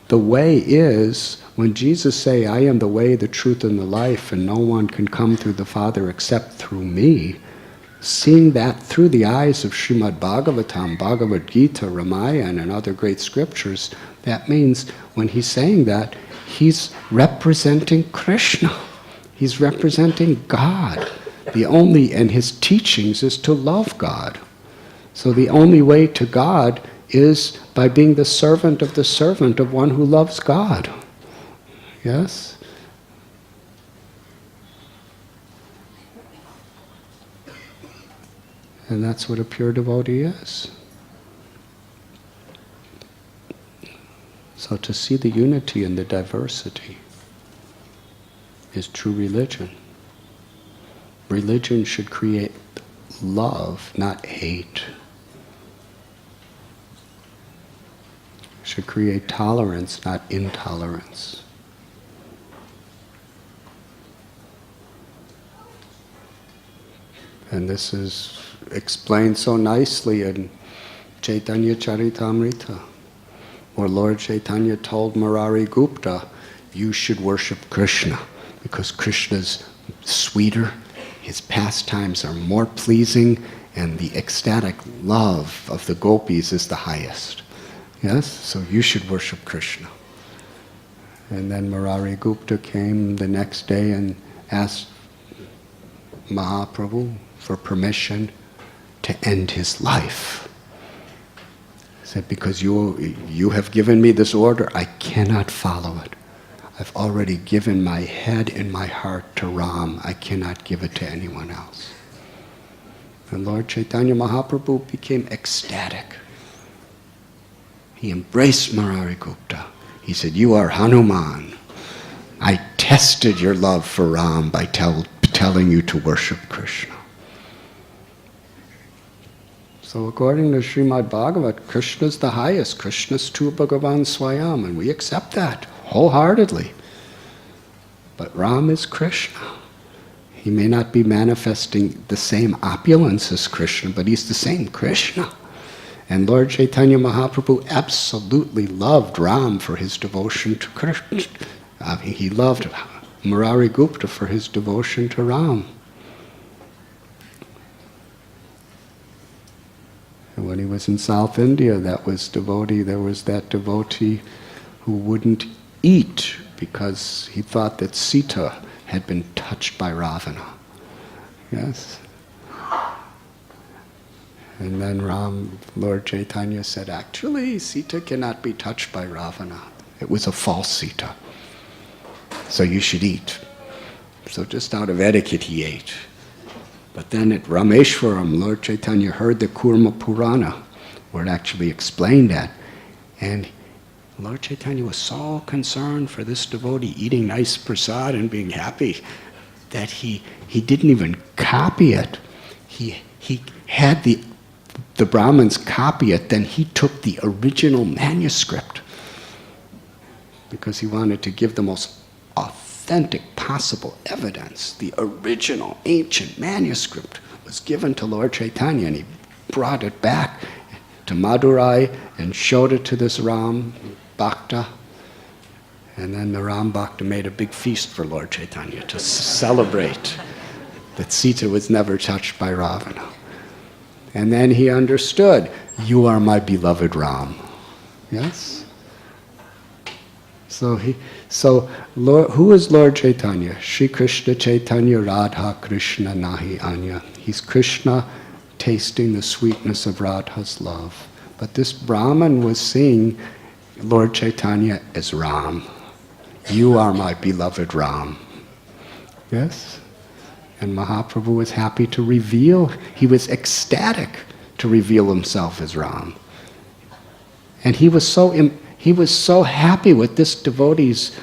the way is, when Jesus say, I am the way, the truth, and the life, and no one can come through the Father except through me, seeing that through the eyes of Srimad Bhagavatam, Bhagavad Gita, Ramayana, and other great scriptures, that means when he's saying that, he's representing Krishna. He's representing God. And his teachings is to love God. So the only way to God is by being the servant of one who loves God. Yes? And that's what a pure devotee is. So to see the unity in the diversity is true religion. Religion should create love, not hate. Should create tolerance, not intolerance. And this is explained so nicely in Chaitanya Charitamrita, where Lord Chaitanya told Murari Gupta, you should worship Krishna, because Krishna's sweeter, his pastimes are more pleasing, and the ecstatic love of the gopis is the highest. Yes? So you should worship Krishna. And then Murari Gupta came the next day and asked Mahaprabhu for permission to end his life. He said, because you have given me this order, I cannot follow it. I've already given my head and my heart to Ram. I cannot give it to anyone else. And Lord Chaitanya Mahaprabhu became ecstatic. He embraced Murari Gupta. He said, you are Hanuman. I tested your love for Ram by telling you to worship Krishna. So according to Srimad Bhagavat, Krishna is the highest. Krishna is tu Bhagavan Swayam, and we accept that wholeheartedly. But Ram is Krishna. He may not be manifesting the same opulence as Krishna, but he's the same Krishna. And Lord Chaitanya Mahaprabhu absolutely loved Ram for his devotion to Krishna. He loved Murari Gupta for his devotion to Ram. And when he was in South India, there was that devotee who wouldn't eat because he thought that Sita had been touched by Ravana. Yes? And then Lord Chaitanya said, actually, Sita cannot be touched by Ravana. It was a false Sita. So you should eat. So just out of etiquette, he ate. But then at Rameshwaram, Lord Chaitanya heard the Kurma Purana, where it actually explained that. And Lord Chaitanya was so concerned for this devotee eating nice prasad and being happy that he didn't even copy it. He had the Brahmins copy it, then he took the original manuscript because he wanted to give the most authentic possible evidence. The original ancient manuscript was given to Lord Chaitanya, and he brought it back to Madurai and showed it to this Ram Bhakta. And then the Ram Bhakta made a big feast for Lord Chaitanya to celebrate that Sita was never touched by Ravana. And then he understood, you are my beloved Ram. Yes? So who is Lord Chaitanya? Shri Krishna Chaitanya Radha Krishna Nahi Anya. He's Krishna tasting the sweetness of Radha's love. But this Brahman was seeing Lord Chaitanya is Ram. You are my beloved Ram. Yes? And Mahaprabhu was happy to reveal, he was ecstatic to reveal himself as Ram. And he was so happy with this devotee's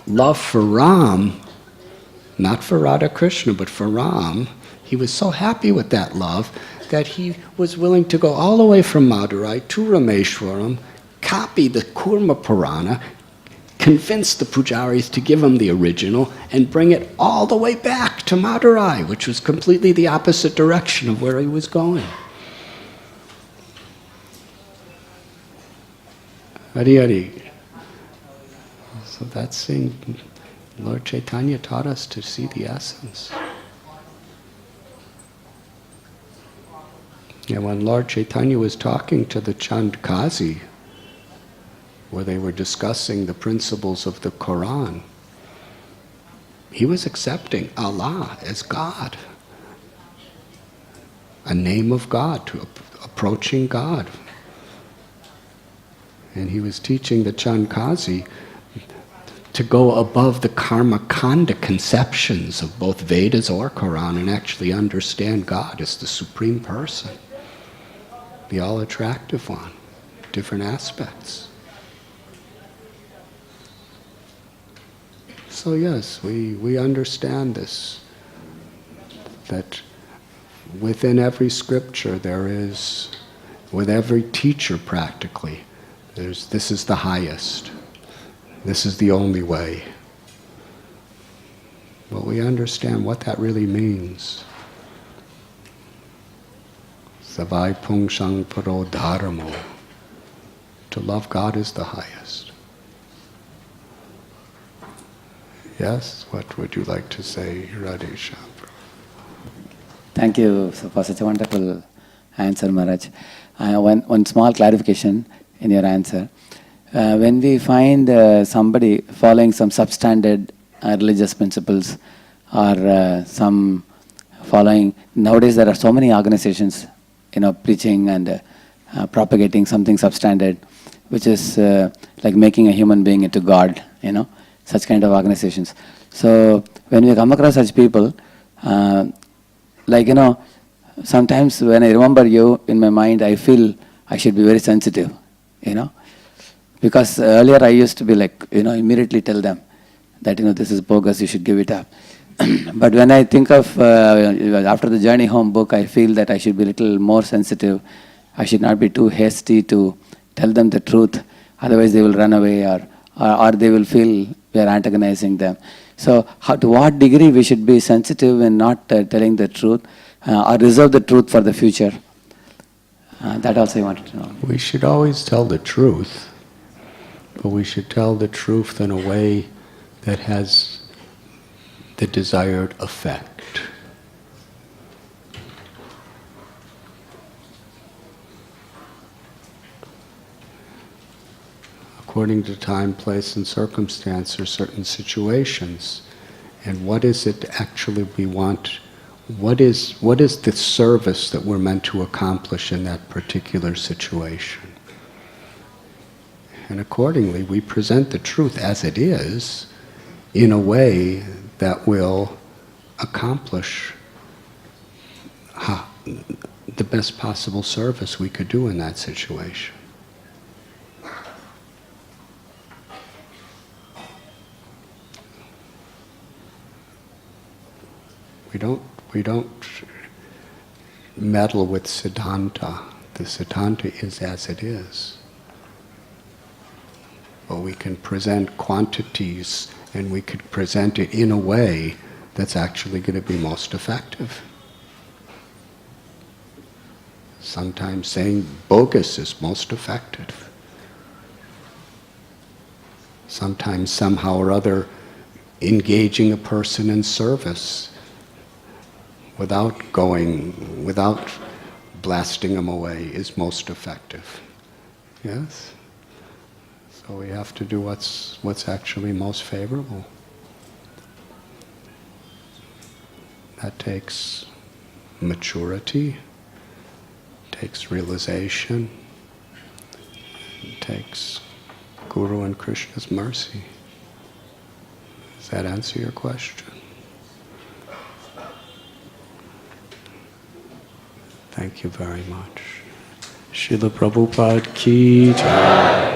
love for Ram, not for Radha Krishna, but for Ram. He was so happy with that love that he was willing to go all the way from Madurai to Rameshwaram, copy the Kurma Purana, convince the pujaris to give him the original, and bring it all the way back to Madurai, which was completely the opposite direction of where he was going. Hari Hari. So that's saying Lord Chaitanya taught us to see the essence. And when Lord Chaitanya was talking to the Chand Kazi, where they were discussing the principles of the Quran, he was accepting Allah as God, a name of God, to approaching God. And he was teaching the Chand Kazi to go above the karma kanda conceptions of both Vedas or Quran and actually understand God as the supreme person, the all-attractive one, different aspects. So yes, we understand this, that within every scripture there is, with every teacher practically, this is the highest. This is the only way. But we understand what that really means. Savai pungshang paro dharmo. To love God is the highest. Yes, what would you like to say, Radhesha? Thank you for such a wonderful answer, Maharaj. One small clarification in your answer. When we find somebody following some substandard religious principles or some following, nowadays there are so many organizations, preaching and propagating something substandard, which is like making a human being into God, such kind of organizations. So when we come across such people, sometimes when I remember you in my mind, I feel I should be very sensitive, Because earlier I used to be immediately tell them that, this is bogus, you should give it up. But when I think of, after the Journey Home book, I feel that I should be a little more sensitive. I should not be too hasty to tell them the truth. Otherwise they will run away or they will feel we are antagonizing them. So to what degree we should be sensitive and not telling the truth or reserve the truth for the future? That also I wanted to know. We should always tell the truth. But we should tell the truth in a way that has the desired effect. According to time, place, and circumstance, or certain situations. And what is it actually we want? What is the service that we're meant to accomplish in that particular situation? And accordingly, we present the truth as it is in a way that will accomplish the best possible service we could do in that situation. We don't meddle with Siddhanta. The Siddhanta is as it is. But we can present quantities and we could present it in a way that's actually going to be most effective. Sometimes saying bogus is most effective. Sometimes somehow or other engaging a person in service without blasting them away is most effective. Yes? So we have to do what's actually most favorable. That takes maturity, takes realization, It takes Guru and Krishna's mercy. Does that answer your question? Thank you very much. Srila Prabhupada ki jai.